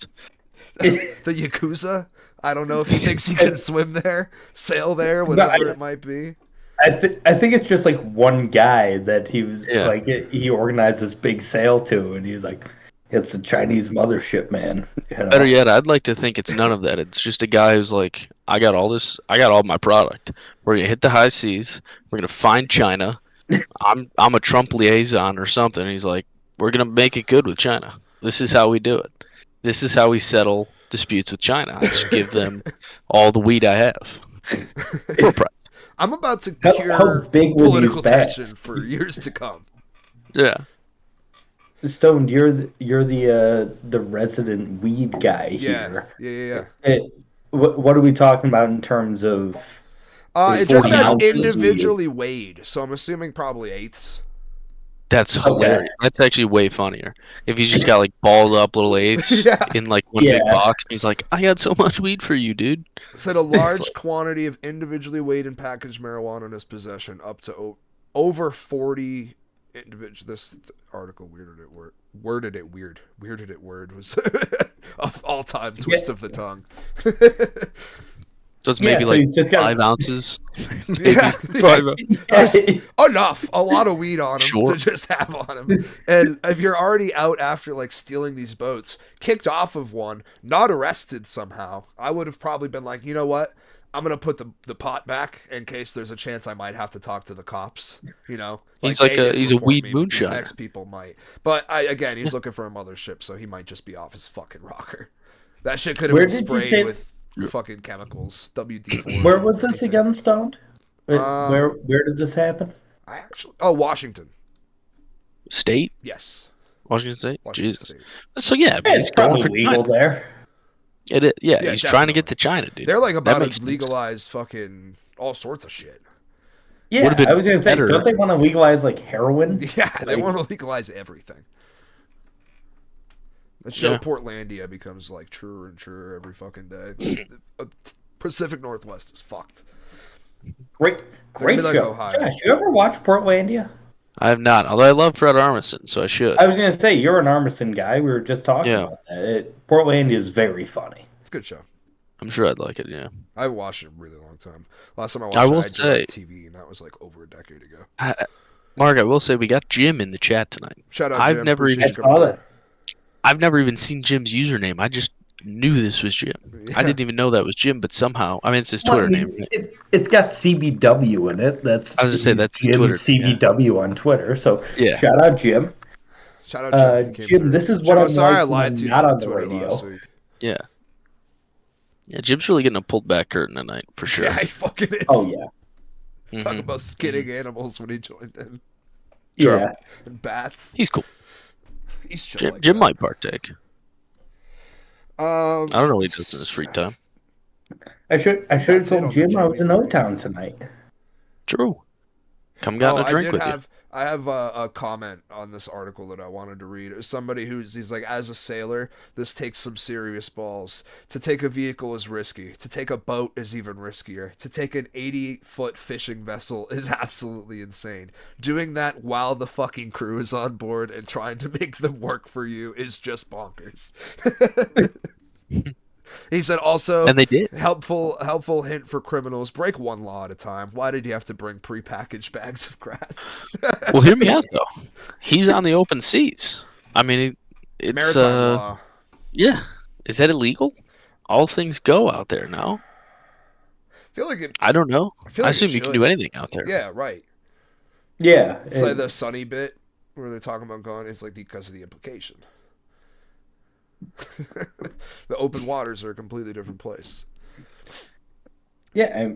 The Yakuza? I don't know if he thinks he can swim there, sail there, whatever it might be. I think it's just like one guy that he was like he organized this big sale to, and he was like, it's the Chinese mothership, man. You know? Better yet, I'd like to think it's none of that. It's just a guy who's like, I got all my product. We're gonna hit the high seas. We're gonna find China. I'm a Trump liaison or something. And he's like, we're gonna make it good with China. This is how we do it. This is how we settle disputes with China. I just give them all the weed I have. For a price. I'm about to cure political tension for years to come. Yeah. Stone, you're the resident weed guy here. Yeah. What are we talking about in terms of? It just says individually weighed, so I'm assuming probably eighths. That's hilarious. That's actually way funnier. If he's just got like balled up little eighths in like one big box, he's like, I got so much weed for you, dude. Said a large quantity of individually weighed and packaged marijuana in his possession, up to over 40 individual. This article worded it weird. Was of all time twist of the tongue. So it's maybe like 5 ounces. Enough. A lot of weed on him to just have on him. And if you're already out after like stealing these boats, kicked off of one, not arrested somehow, I would have probably been like, you know what? I'm going to put the pot back in case there's a chance I might have to talk to the cops, you know? He's he's a weed moonshiner. Next people might. But again, he's looking for a mothership, so he might just be off his fucking rocker. That shit could have been sprayed with fucking chemicals. WD-40. Where was this again, Stoned? Where did this happen? Washington State. Yes, Washington State. Washington Jesus. State. So yeah, it's probably legal there. It is, yeah, he's definitely trying to get to China, dude. They're like about to legalize fucking all sorts of shit. Yeah, I was gonna say, don't they want to legalize like heroin? Yeah, they want to legalize everything. That show Yeah. Portlandia becomes like truer and truer every fucking day. Pacific Northwest is fucked. Great Maybe like show. Ohio. Josh, you ever watch Portlandia? I have not, although I love Fred Armisen, so I should. I was gonna say you're an Armisen guy. We were just talking Yeah. about that. Portlandia is very funny. It's a good show. I'm sure I'd like it, yeah. I haven't watched it in a really long time. Last time I watched I will it, I had say- TV, and that was like over a decade ago. Mark, I will say we got Jim in the chat tonight. Shout out, I've Jim. never Appreciate even- you coming I saw on. that. I've never even seen Jim's username. I just knew this was Jim. Yeah. I didn't even know that was Jim, but somehow, I mean, it's his Twitter name, right? It's got CBW in it. That's I was gonna say, that's his Jim Twitter, CBW on Twitter. So Yeah. shout out Jim. Shout out Jim. He came Jim, through. this is Jim, what I'm I'm sorry like I when lied I'm to you not about on the Twitter radio. last week. Yeah. Yeah, Jim's really getting a pulled back curtain tonight, for sure. Yeah, he fucking is. Oh yeah, Talk Mhm. about skinning animals when he joined in. Sure. yeah. And bats. He's cool. He's chill Jim, like Jim that. might partake. I I don't know what he does in his free time. I should have that's it told on the Jim I was in Jamie O-Town tonight. True. Come got a drink with you. I have a comment on this article that I wanted to read. It was somebody he's like, as a sailor, this takes some serious balls. To take a vehicle is risky. To take a boat is even riskier. To take an 80-foot fishing vessel is absolutely insane. Doing that while the fucking crew is on board and trying to make them work for you is just bonkers. He said also, And they did. helpful hint for criminals: break one law at a time. Why did you have to bring prepackaged bags of grass? Well, hear me out, though. He's on the open seas. I mean, it's... Maritime law. Yeah. Is that illegal? All things go out there now. I feel like it. I don't know. feel I like it assume you can should. do anything out there. Yeah, right. Yeah, It's like the Sunny bit where they're talking about going. It's like because of the implication. The open waters are a completely different place. yeah.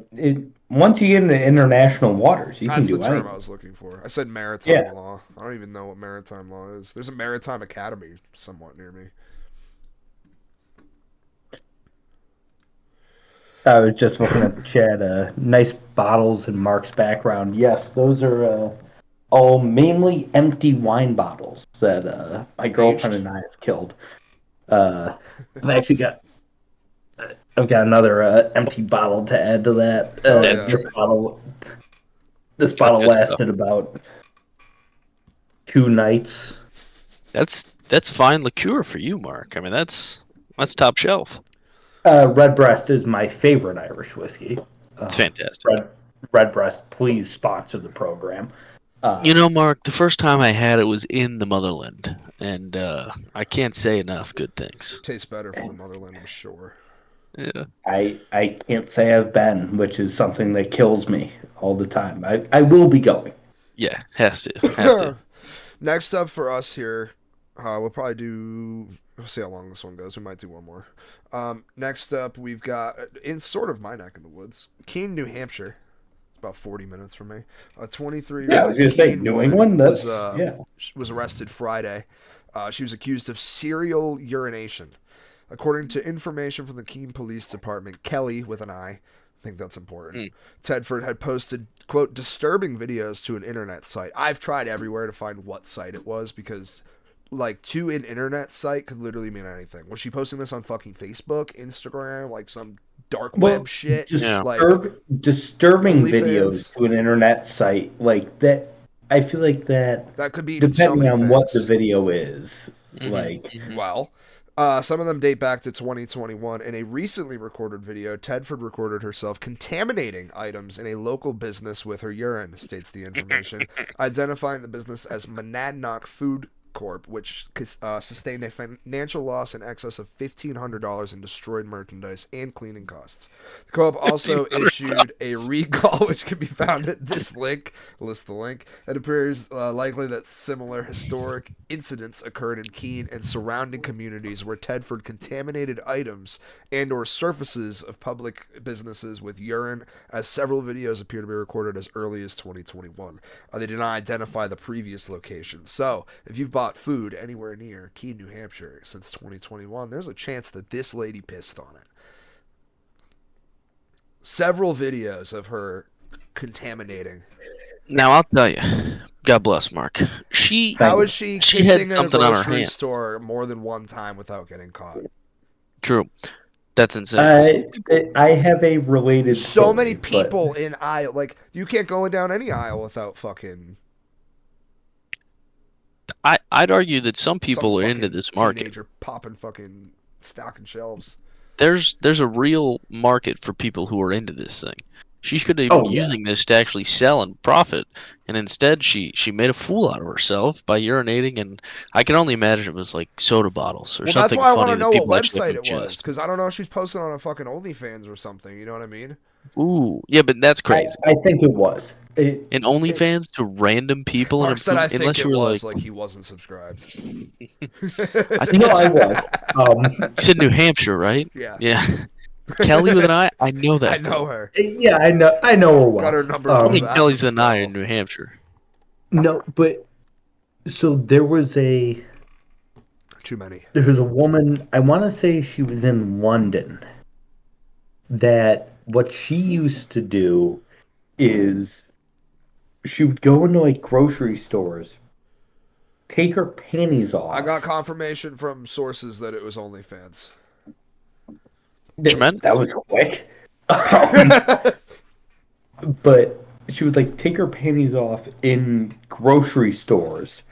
Once you get into international waters, you That's can the do term anything. I was looking for. I said maritime Yeah. law. I don't even know what maritime law is. There's a maritime academy somewhat near me. I was just looking at the chat. Nice bottles in Mark's background. Yes, those are all mainly empty wine bottles that my girlfriend and I have killed. I've actually got. I've got another empty bottle to add to that. Yeah. This bottle Good lasted about 2 nights. That's fine liqueur for you, Mark. I mean, that's top shelf. Redbreast is my favorite Irish whiskey. It's fantastic. Redbreast, please sponsor the program. You know, Mark, the first time I had it was in the motherland, and I can't say enough good things. Tastes better from the motherland, I'm sure. Yeah. I can't say I've been, which is something that kills me all the time. I will be going. Yeah, has to. Next up for us here, we'll probably do. We'll see how long this one goes. We might do one more. Next up, we've got in sort of my neck in the woods, Keene, New Hampshire. About 40 minutes from me. A 23-year-old. Yeah, I was going to say Keene New woman England. That's was arrested Friday. She was accused of serial urination. According to information from the Keene Police Department, Kelly, with an I, I think that's important, Tedford had posted, quote, disturbing videos to an internet site. I've tried everywhere to find what site it was because, like, to an internet site could literally mean anything. Was she posting this on fucking Facebook, Instagram, like some dark web shit? Disturbing OnlyFans? videos to an internet site like that. I feel like that That could be depending so many on things. what the video is. Mhm. Like, Well, some of them date back to 2021. In a recently recorded video, Tedford recorded herself contaminating items in a local business with her urine, states the information, identifying the business as Monadnock Food Corp, which sustained a financial loss in excess of $1,500 in destroyed merchandise and cleaning costs. The co-op also issued a recall, which can be found at this link. List the link. It appears likely that similar historic incidents occurred in Keene and surrounding communities where Tedford contaminated items and or surfaces of public businesses with urine, as several videos appear to be recorded as early as 2021. They did not identify the previous location. So, if you've bought food anywhere near Keene, New Hampshire since 2021, there's a chance that this lady pissed on it. Several videos of her contaminating. Now I'll tell you, God bless Mark. How is she had kissing in a something on her grocery hand. store more than one time without getting caught? True, that's insane. I have a related So story, many but people in aisle, like you can't go down any aisle without fucking I'd argue that some people some are into fucking this market. teenager popping fucking stocking shelves. There's a real market for people who are into this thing. She could have been using this to actually sell and profit, and instead she made a fool out of herself by urinating, and I can only imagine it was like soda bottles or Well, that's something why I want funny to that know what people actually website like it to was, ingest. because I don't know if she's posted on a fucking OnlyFans or something. You know what I mean? Ooh, yeah, but that's crazy. I think it was. And OnlyFans to random people, Mark said, "I think unless it you were was like, like he wasn't subscribed." I think No, it's, I was. you said New Hampshire, right? Yeah. Yeah. Kelly with an I. I know that. I know girl. her. Yeah, I know her well. Got her number How from many the Kellys bathroom and I stall. in New Hampshire? No, but so there was a Too many. woman, I want to say she was in London, that what she used to do is she would go into like grocery stores, take her panties off. I got confirmation from sources that it was OnlyFans. Tremendous. That was quick. But she would like take her panties off in grocery stores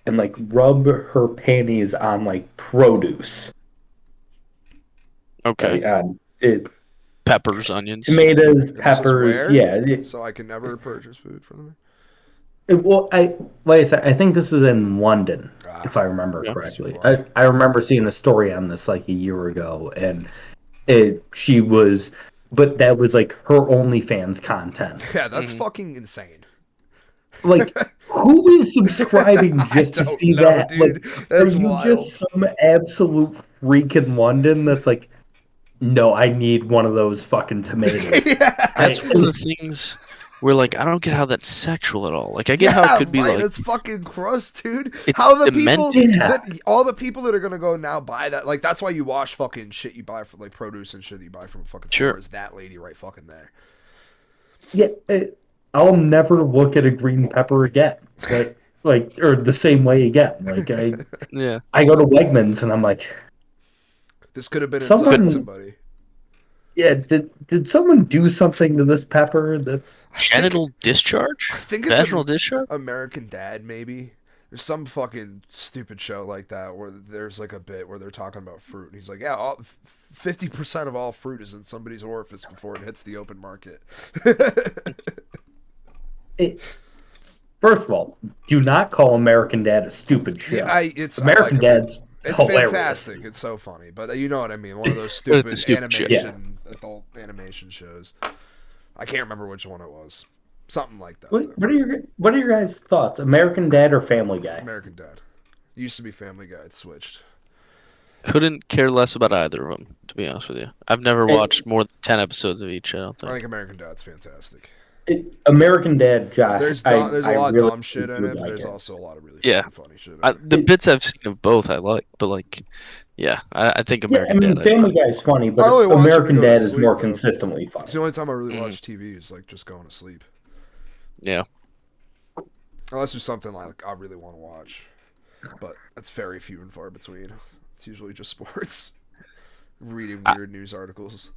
and like rub her panties on like produce. Okay. Like, on it, Peppers, onions. tomatoes, And this was peppers, where? yeah. So I can never purchase food from them. Well, like I said, I think this was in London, if I remember Yeah. correctly. I remember seeing a story on this like a year ago, and she was, but that was like her OnlyFans content. Yeah, that's fucking insane. Like, who is subscribing just to don't see know, that? dude. Like, That's are you wild. just some absolute freak in London that's like, no, I need one of those fucking tomatoes. Yeah. That's one of the things where, like, I don't get how that's sexual at all. Like, I get how it could be right. like That's fucking gross, dude. It's How the people demented. that all the people that are gonna go now buy that, like that's why you wash fucking shit you buy from like produce and shit that you buy from a fucking Sure. store is that lady right fucking there. Yeah, I'll never look at a green pepper again. Like, or the same way again. Like, yeah. I go to Wegmans and I'm like, This could have been Someone- inside somebody. yeah, did someone do something to this pepper? That's Genital discharge? I think it's Vaginal discharge? American Dad, maybe. There's some fucking stupid show like that where there's like a bit where they're talking about fruit, and he's like, "Yeah, 50% of all fruit is in somebody's orifice before it hits the open market." First of all, do not call American Dad a stupid show. Yeah, it's American Dad's It's hilarious. fantastic. It's so funny, but you know what I mean. One of those But stupid it's a stupid show. animation, adult animation shows. I can't remember which one it was. Something like that. What are your guys' thoughts? American Dad or Family Guy? American Dad. Used to be Family Guy. It switched. Couldn't care less about either of them, to be honest with you. I've never watched more than 10 episodes of each, I don't I think. think American Dad's fantastic. American Dad, Josh. There's a lot of really dumb shit in do it, but like there's it. also a lot of really Yeah. fucking funny shit in it. The bits I've seen of both I like, but like, yeah, I think Yeah, I American mean, Dad. Family Guy's funny, but I only watch it to American go to Dad is sleep, more though. consistently funny. It's the only time I really watch TV is like just going to sleep. Yeah. Unless there's something like I really want to watch. But that's very few and far between. It's usually just sports. Reading weird news articles.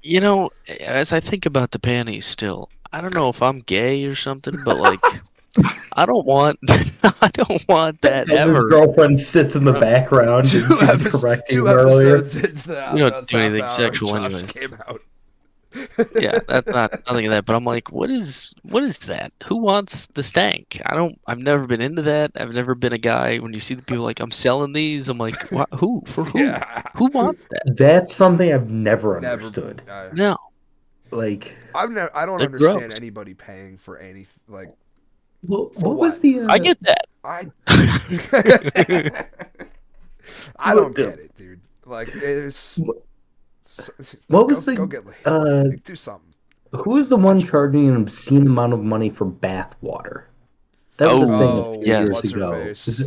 You know, as I think about the panties still, I don't know if I'm gay or something, but like, I don't want that As his ever. girlfriend sits in the background and she's correcting two him earlier. episodes into the We don't that's do half anything hour sexual Josh anyways. Came out. Yeah, that's nothing of that. But I'm like, what is that? Who wants the stank? I've never been into that. I've never been a guy. When you see the people like, I'm selling these, I'm like, what? Who? For who? Yeah. Who wants that? That's something I've never Never understood. No. Like, I don't They're understand gross. anybody paying for any like. what For was what? the? I get that. I don't get it, dude. Like it's. What was go the? get laid. Do something. Who was the one charging an obscene amount of money for bath water? That was Oh, a thing Oh, a few yes. years what's her ago. face?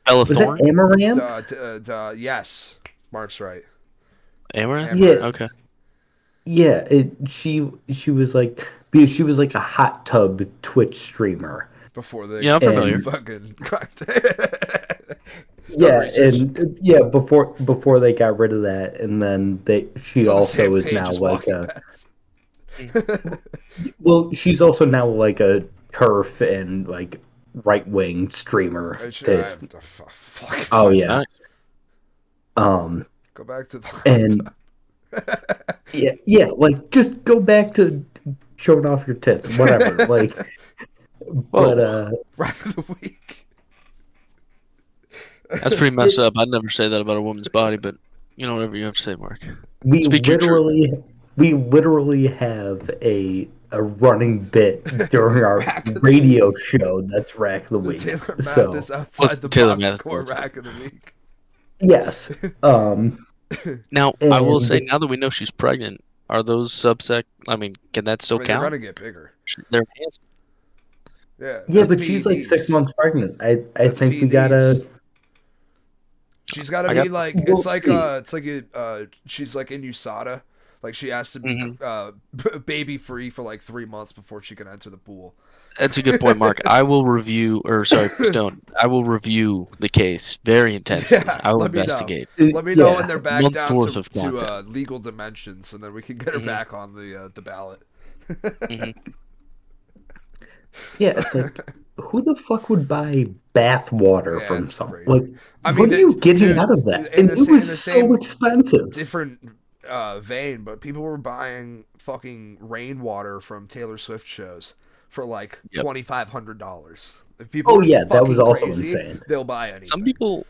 Bella Was it Thorne? Amaranth? Yes, Mark's right. Amaranth? Yeah. Okay. Yeah, she was like because she was like a hot tub Twitch streamer. Before they Yeah, I'm familiar. fucking Yeah, research. and yeah, before they got rid of that, and then she It's on the also same is page now as like Walking a Pets. well, she's also now like a turf and like right wing streamer. I have to fucking Oh find yeah. it. Um Go back to the hot and tub. yeah, like just go back to showing off your tits, whatever. Like but Right of the week. That's pretty messed up. I'd never say that about a woman's body, but whatever you have to say, Mark. we Speak your truth. literally have a running bit during our Rack of the radio show that's Rack of the The Week. Taylor So Mathis outside the Taylor box Mathis score outside. rack of the week. yes. Now, I will say, And- now that we know she's pregnant, are those subsect? I mean, can that still They're count? gonna get bigger. They're enhanced. Yeah. Yeah, that's but she's like 6 PEDs. months pregnant. I That's think we PEDs. gotta. She's gotta I be got- like We'll it's like see. she's like in USADA. Like she has to be baby free for like 3 months before she can enter the pool. That's a good point, Mark. I will review, Stone. I will review the case very intensely. Yeah, I will let me know. investigate. Let me know when they're A back month's down worth to, of content. legal dimensions, and then we can get her back on the ballot. Yeah, it's like, who the fuck would buy bath water Yeah, from it's someone? crazy. Like, I mean, what are you getting dude, out of that? in And the it sa- in was the so same expensive. different vein, but people were buying fucking rainwater from Taylor Swift shows for like $2,500. If people Oh are yeah, that was fucking also crazy, insane. they'll buy anything. Some people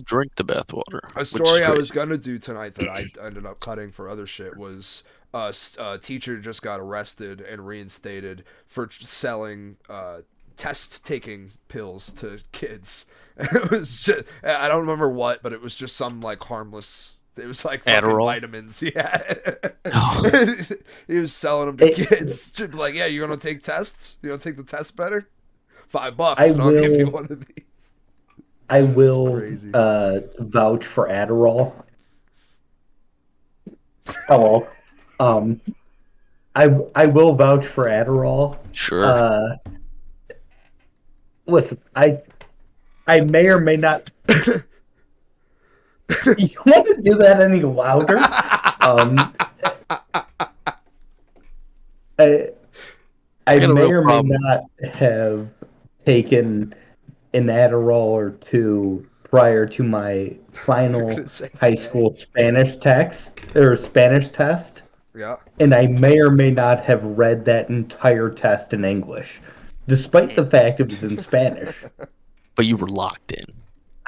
drink the bathwater. A which story is I great. was gonna do tonight that I ended up cutting for other shit was a teacher just got arrested and reinstated for selling test taking pills to kids. It was just, I don't remember what, but it was just some like harmless. It was like fucking Adderall? vitamins. Yeah. Oh. He was selling them to kids. Just like, yeah, you're gonna take tests? You gonna take the test better? $5 and I'll give you one of these. I will crazy. vouch for Adderall. Hello. I will vouch for Adderall. Sure. Listen, I may or may not. You want to do that any louder? I got a may real or may problem. not have taken an Adderall or two prior to my final gonna say high today. school Spanish test, Yeah. and I may or may not have read that entire test in English, despite the fact it was in Spanish. But you were locked in.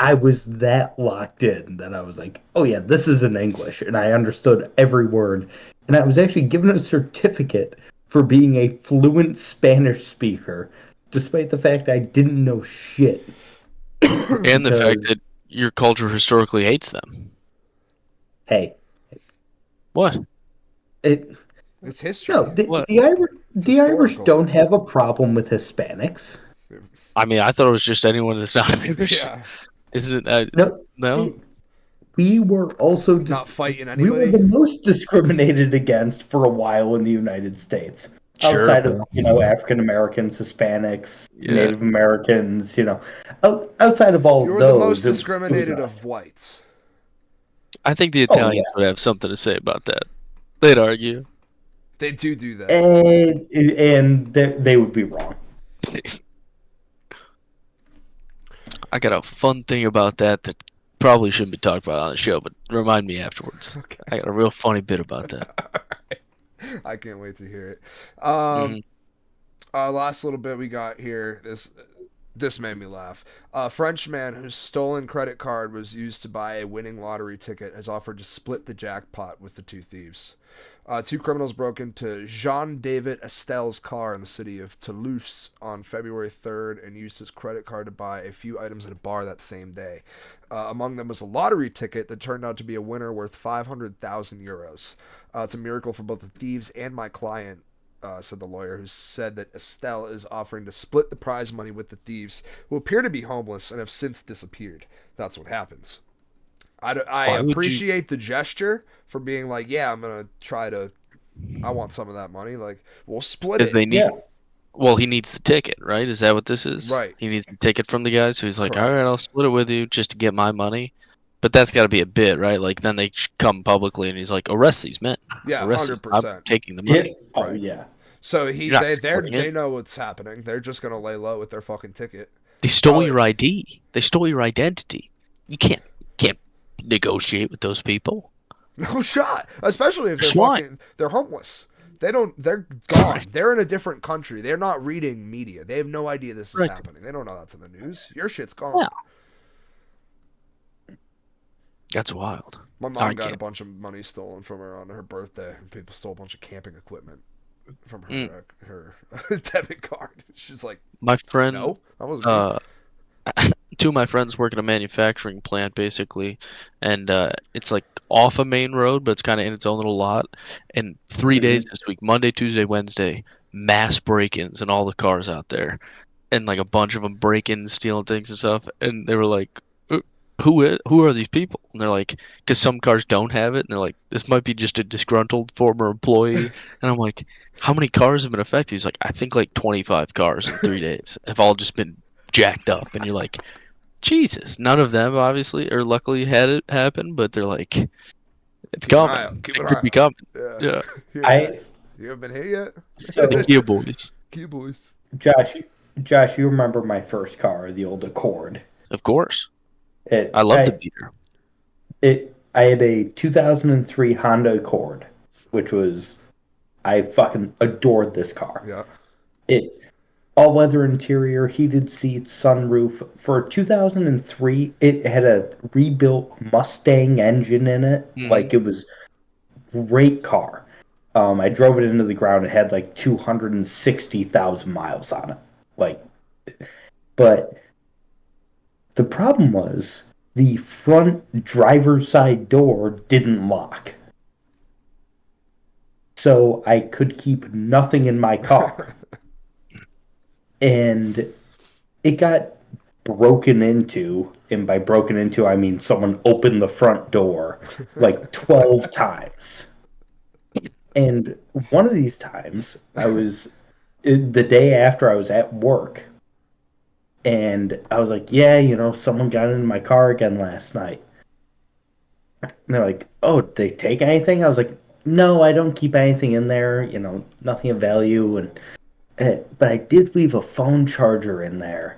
I was that locked in that I was like, oh yeah, this is in English, and I understood every word. And I was actually given a certificate for being a fluent Spanish speaker, despite the fact I didn't know shit. And the fact that your culture historically hates them. Hey, What? It's history. no, What? the Irish historical. don't have a problem with Hispanics. I mean, I thought it was just anyone that's not Irish. Yeah. Isn't it? No? We were also Not fighting we were anybody. the most discriminated against for a while in the United States. Sure. Outside of, African Americans, Hispanics, Yeah. Native Americans, outside of all You were those. the most it was discriminated us. of whites. I think the Oh, Italians yeah. would have something to say about that. They'd argue. They do that. And they would be wrong. I got a fun thing about that probably shouldn't be talked about on the show, but remind me afterwards. Okay. I got a real funny bit about that. I can't wait to hear it. Mhm. Last little bit we got here. This made me laugh. A French man whose stolen credit card was used to buy a winning lottery ticket has offered to split the jackpot with the two thieves. Two criminals broke into Jean-David Estelle's car in the city of Toulouse on February 3rd and used his credit card to buy a few items at a bar that same day. Among them was a lottery ticket that turned out to be a winner worth 500,000 euros. It's a miracle for both the thieves and my client, said the lawyer, who said that Estelle is offering to split the prize money with the thieves, who appear to be homeless and have since disappeared. That's what happens. I Why would you- appreciate the gesture for being like, yeah, I'm going to try to I want some of that money. Like, we'll split Because it. they need. Yeah. Well, he needs the ticket, right? Is that what this is? Right. He needs the ticket from the guy, so he's like, all right, Correct. I'll split it with you just to get my money. But that's got to be a bit, right? Like then they come publicly and he's like, arrest these men. Yeah, Arrest these. I'm 100%. taking the Yeah. money. Oh Right. yeah. So You're not they splitting they it. know what's happening. They're just gonna lay low with their fucking ticket. They stole Probably- your ID. They stole your identity. You can't negotiate with those people. No shot. Especially if they're Swine. they're homeless. They're gone. They're in a different country. They're not reading media. They have no idea this is Right. happening. They don't know that's in the news. Your shit's gone. Yeah. That's wild. My I mom got a can't- bunch of money stolen from her on her birthday, and people stole a bunch of camping equipment from her Mm. her debit card. She's like, My friend, "No, that wasn't me." two of my friends work at a manufacturing plant basically, and it's like off a main road, but it's kind of in its own little lot. And 3 days this week, Monday, Tuesday, Wednesday, mass break-ins in all the cars out there, and like a bunch of them breaking, stealing things and stuff. And they were like, who are these people? And they're like, because some cars don't have it, and they're like, this might be just a disgruntled former employee. And I'm like, how many cars have been affected? He's like, I think like 25 cars in 3 days have all just been jacked up. And you're like, Jesus, none of them obviously or luckily had it happen, but they're like, it's Keep an eye coming. out. Keep It an could eye be out. coming. Yeah. Yeah. You're I- next. You haven't been here yet? So The Kia boys, Key boys. Josh, you remember my first car, the old Accord? of course. It, I love the beater. I had a 2003 Honda Accord, which was, I fucking adored this car. Yeah. It all-weather interior, heated seats, sunroof. For 2003, it had a rebuilt Mustang engine in it. Mhm. Like, it was great car. I drove it into the ground. It had like 260,000 miles on it. Like, but the problem was the front driver's side door didn't lock. So I could keep nothing in my car. And it got broken into, and by broken into, I mean someone opened the front door like 12 times. And one of these times, the day after I was at work, and I was like, yeah, someone got in my car again last night. And they're like, oh, did they take anything? I was like, no, I don't keep anything in there, nothing of value. But I did leave a phone charger in there,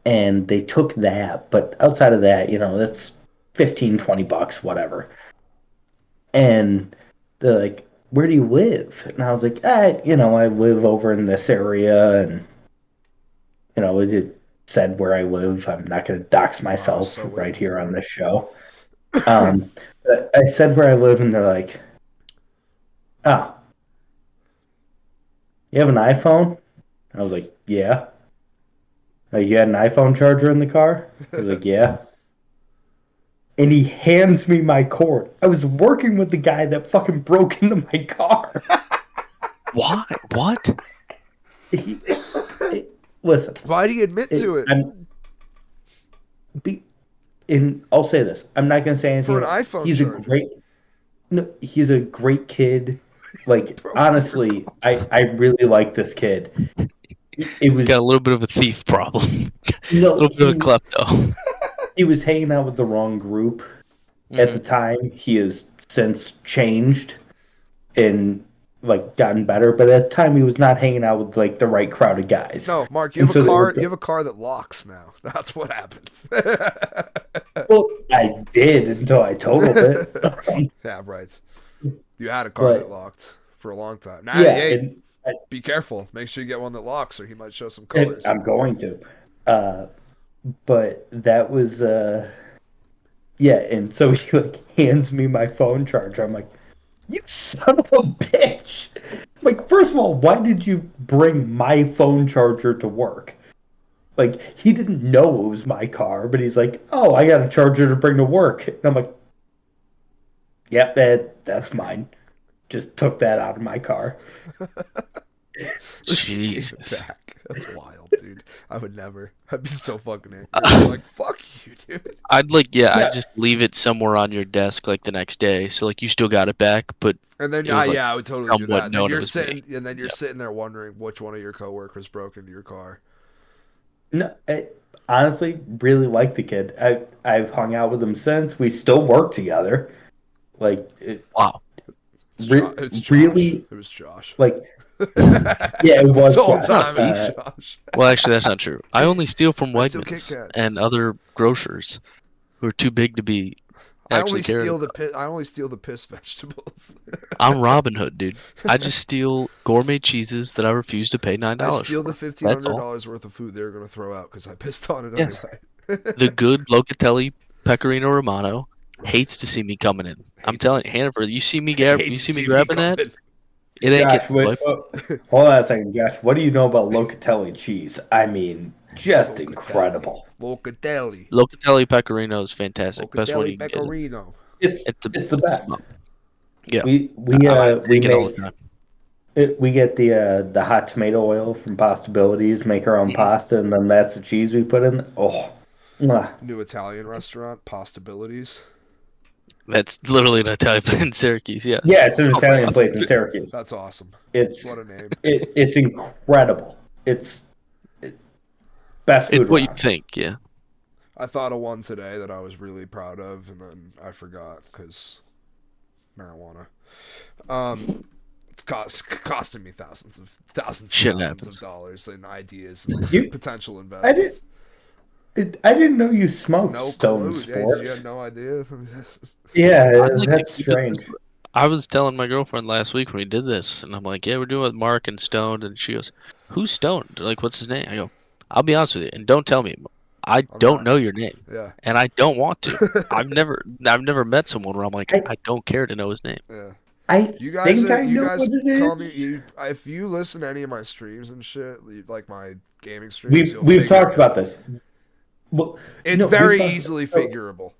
and they took that. But outside of that, that's $15-20, whatever. And they're like, where do you live? And I was like, I live over in this area, and it said where I live. I'm not going to dox myself so wait right here for on it. this show. But I said where I live, and they're like, oh, you have an iPhone? I was like, yeah. Like, you had an iPhone charger in the car? I was like, yeah. And he hands me my cord. I was working with the guy that fucking broke into my car. Why? What? Listen. Why do you admit to it? I'll say this. I'm not going to say anything. For an iPhone He's charger. He's a great kid. Like, honestly, I really like this kid. He's got a little bit of a thief problem. No, a little bit of a klepto. he was hanging out with the wrong group at the time. He has since changed and like gotten better, but at the time he was not hanging out with like the right crowd of guys. No, Mark, you have a car. You have a car that locks now. That's what happens. Well, I did until I totaled it. Yeah, right. You had a car that locked for a long time. Nah, Yeah, hey, be careful. Make sure you get one that locks, or he might show some colors. I'm going to. But that was yeah, and so he like hands me my phone charger. I'm like, you son of a bitch. Like, first of all, why did you bring my phone charger to work? Like, he didn't know it was my car, but he's like, oh, I got a charger to bring to work. And I'm like, yep, that's mine. Just took that out of my car. Jesus. Back. That's wild, dude. dude. I would never. I'd be so fucking angry. I'd be like, fuck you, dude. I'd just leave it somewhere on your desk like the next day, so like you still got it back, but And then it was, like, I would totally do somewhat that. known Then it you're was sitting, me. and then you're sitting there wondering which one of your coworkers broke into your car. No, I honestly really like the kid. I've hung out with him since. We still work together. Like, Wow. It's Josh. really, It was Josh. like, yeah, it was This whole Josh. time it was Josh. Well, actually, that's not true. I only steal from I steal Kit Wegmans Kats. and other grocers who are too big to be actually carried. I only steal the piss vegetables. I'm Robin Hood, dude. I just steal gourmet cheeses that I refuse to pay $9 I steal for. the $1,500 worth of food they're gonna throw out because I pissed on it Yes. anyway. The good Locatelli Pecorino Romano hates to see me coming in. I'm telling you, Hannaford, you see me grabbing that, it ain't Josh, getting wait, wiped. hold on a second, Josh. What do you know about Locatelli cheese? I mean, just incredible. Locatelli. Locatelli Pecorino is fantastic. Best one Locatelli you can get. Pecorino. It's the best. Yeah. We take it all the time. we get the hot tomato oil from Possibilities, make our own pasta, and then that's the cheese we put in. Oh, mwah. New Italian restaurant, Possibilities. That's literally an Italian place in Syracuse, yes. Yeah, it's an Italian place in Syracuse. That's awesome. It's What a name. it's incredible. It's best food. It's what you around. think, yeah. I thought of one today that I was really proud of, and then I forgot because marijuana. It's costing me thousands of dollars in ideas and potential investments. I didn't know you smoked No Stone clue. Sports. You had no idea. Yeah, I'd like that's to keep it strange. this way. I was telling my girlfriend last week when we did this, and I'm like, yeah, we're doing it with Mark and Stoned, and she goes, who's Stoned? Like, what's his name? I go, I'll be honest with you, and don't tell me. I don't know your name, Yeah. and I don't want to. I've never met someone where I'm like, I don't care to know his name. Yeah. You guys think I know guys what it call me. is. If you listen to any of my streams and shit, like my gaming streams, We've talked about this. Well, it's very easily figurable.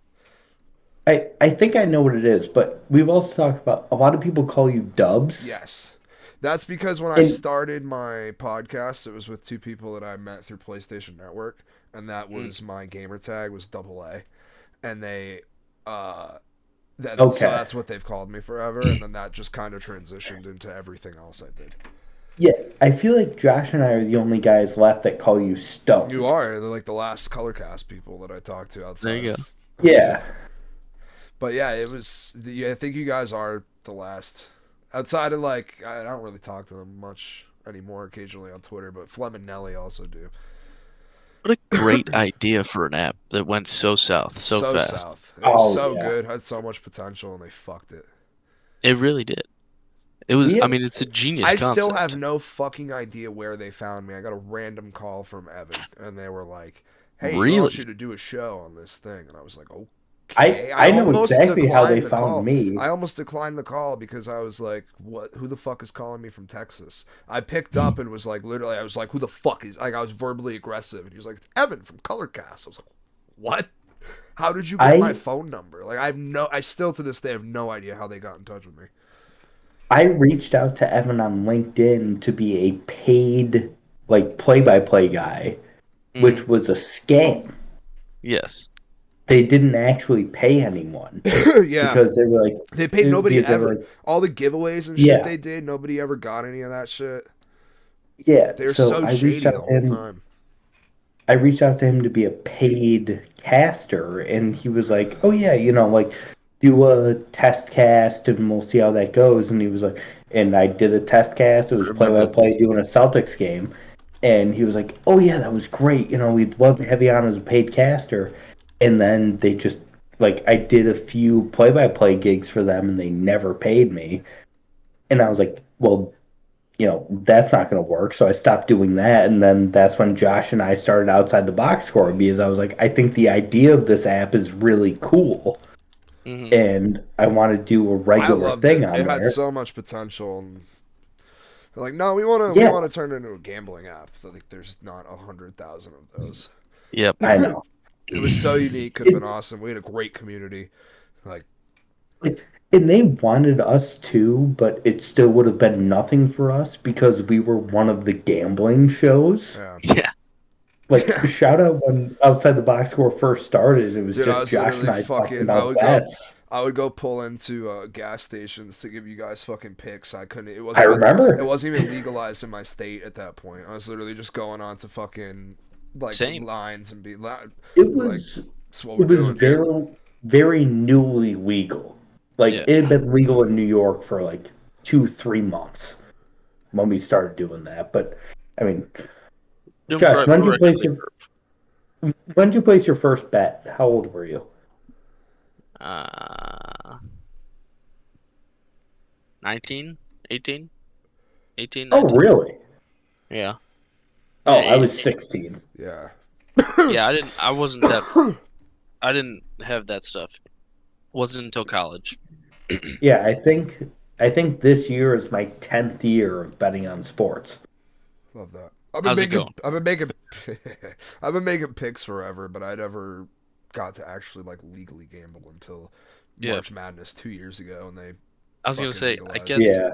I think I know what it is, but we've also talked about a lot of people call you Dubs. Yes. That's because when I started my podcast, it was with two people that I met through PlayStation Network, and that was my gamer tag was AA, and they so that's what they've called me forever, and then that just kind of transitioned into everything else I did. Yeah, I feel like Josh and I are the only guys left that call you Stone. You are. They're like the last Colorcast people that I talked to outside. There you go. Yeah. But yeah, it was. I think you guys are the last. Outside of like, I don't really talk to them much anymore. Occasionally on Twitter, but Flem and Nelly also do. What a great idea for an app that went so south so fast. South. It was so good. Had so much potential, and they fucked it. It really did. It was. I mean, it's a genius concept. Still have no fucking idea where they found me. I got a random call from Evan, and they were like, "Hey, we want you to do a show on this thing," and I was like, "Okay." I know exactly how they found me. I almost declined the call because I was like, "What? Who the fuck is calling me from Texas?" I picked up and was like, literally, I was like, "Who the fuck is?" Like, I was verbally aggressive, and he was like, "It's Evan from Colorcast." I was like, "What? How did you get my phone number?" Like, I still to this day have no idea how they got in touch with me. I reached out to Evan on LinkedIn to be a paid, like, play-by-play guy, which was a scam. Yes. They didn't actually pay anyone. Yeah. Because they were like... They paid nobody ever. Like, all the giveaways and shit they did, nobody ever got any of that shit. Yeah. They're so shady the whole time. I reached out to him to be a paid caster, and he was like, oh, yeah, you know, like... do a test cast and we'll see how that goes. And he was like, and I did a test cast. It was play-by-play doing a Celtics game. And he was like, oh yeah, that was great. You know, we'd love to have you on as a paid caster. And then they just, like, I did a few play-by-play gigs for them and they never paid me. And I was like, well, you know, that's not going to work. So I stopped doing that. And then that's when Josh and I started Outside the Box Score, because I was like, I think the idea of this app is really cool. Mm-hmm. And I want to do a regular thing on there. It had so much potential. And they're like, no, we want to turn it into a gambling app. Like, there's not 100,000 of those. Yep, I know. It was so unique. Could have been awesome. We had a great community. Like, and they wanted us to, but it still would have been nothing for us because we were one of the gambling shows. Yeah. Like, shout out when Outside the Box Score first started. It was Dude, I just was Josh and literally I talking fucking. about bets. I would go pull into gas stations to give you guys fucking picks. I couldn't. I It remember. wasn't even legalized in my state at that point. I was literally just going on to fucking like Same. lines and be like, It was "That's what it we're was doing." very very newly legal. Like Yeah. it had been legal in New York for like 2-3 months when we started doing that. But I mean, Josh, when did you place your first bet? How old were you? Uh, 19, 18, 18, Oh, 19. really? Yeah. Oh, Yeah, I was 16. Yeah. Yeah, I wasn't that. I didn't have that stuff. Wasn't until college. Yeah, I think this year is my 10th year of betting on sports. Love that. How's it going? I've been making I've been making picks forever, but I never got to actually like legally gamble until Yeah. March Madness 2 years ago, and they I was gonna fucking say, I legalized. guess Yeah.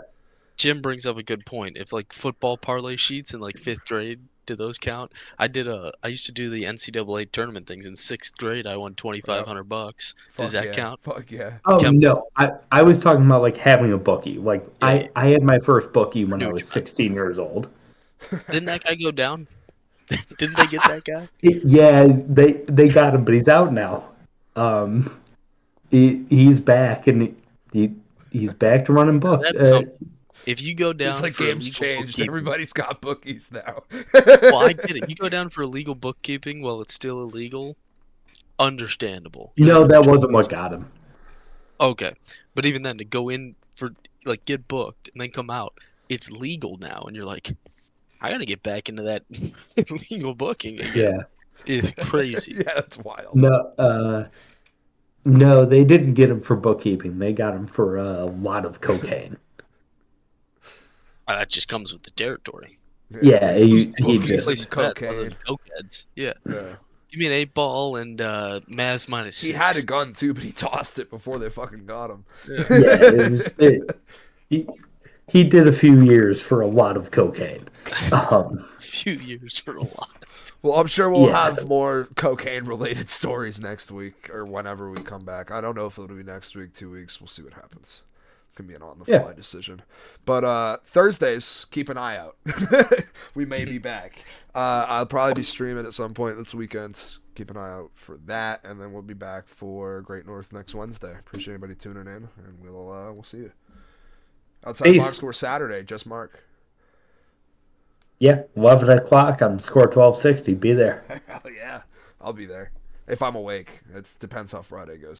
Jim brings up a good point. If like football parlay sheets in like fifth grade, do those count? I used to do the NCAA tournament things in sixth grade. I won $2,500. Does Fuck that yeah. count? Fuck yeah. Oh Count? no, I was talking about like having a bookie. Like Yeah, I had my first bookie I when knew I what was you meant. 16 years old. Didn't that guy go down? Didn't they get that guy? Yeah, they got him, but he's out now. Um, he's back and he's back to running books. That's something. If you go It's down like for games illegal changed. bookkeeping, Everybody's got bookies now. well, I get it. You go down for illegal bookkeeping while it's still illegal. Understandable. You No, don't that wasn't what got him. Okay, but even then, to go in for like get booked and then come out, it's legal now, and you're like, I gotta get back into that legal booking again. Yeah. It's crazy. Yeah, that's wild. No, they didn't get him for bookkeeping. They got him for a lot of cocaine. That just comes with the territory. Yeah, Who's he bookies did. place and bets other cocaine. than cokeheads? Yeah. Yeah. Give me an 8-ball and Maz minus He 6. had a gun too, but he tossed it before they fucking got him. Yeah, he did a few years for a lot of cocaine. A few years for a lot. Well, I'm sure we'll Yeah. have more cocaine-related stories next week or whenever we come back. I don't know if it'll be next week, 2 weeks. We'll see what happens. It's gonna be an on-the-fly decision. But Thursdays, keep an eye out. We may be back. I'll probably be streaming at some point this weekend. Keep an eye out for that, and then we'll be back for Great North next Wednesday. Appreciate anybody tuning in, and we'll see you. Outside the box score Saturday, just Mark. Yeah, 11 o'clock on Score 1260. Be there. Hell yeah, I'll be there if I'm awake. It depends how Friday goes.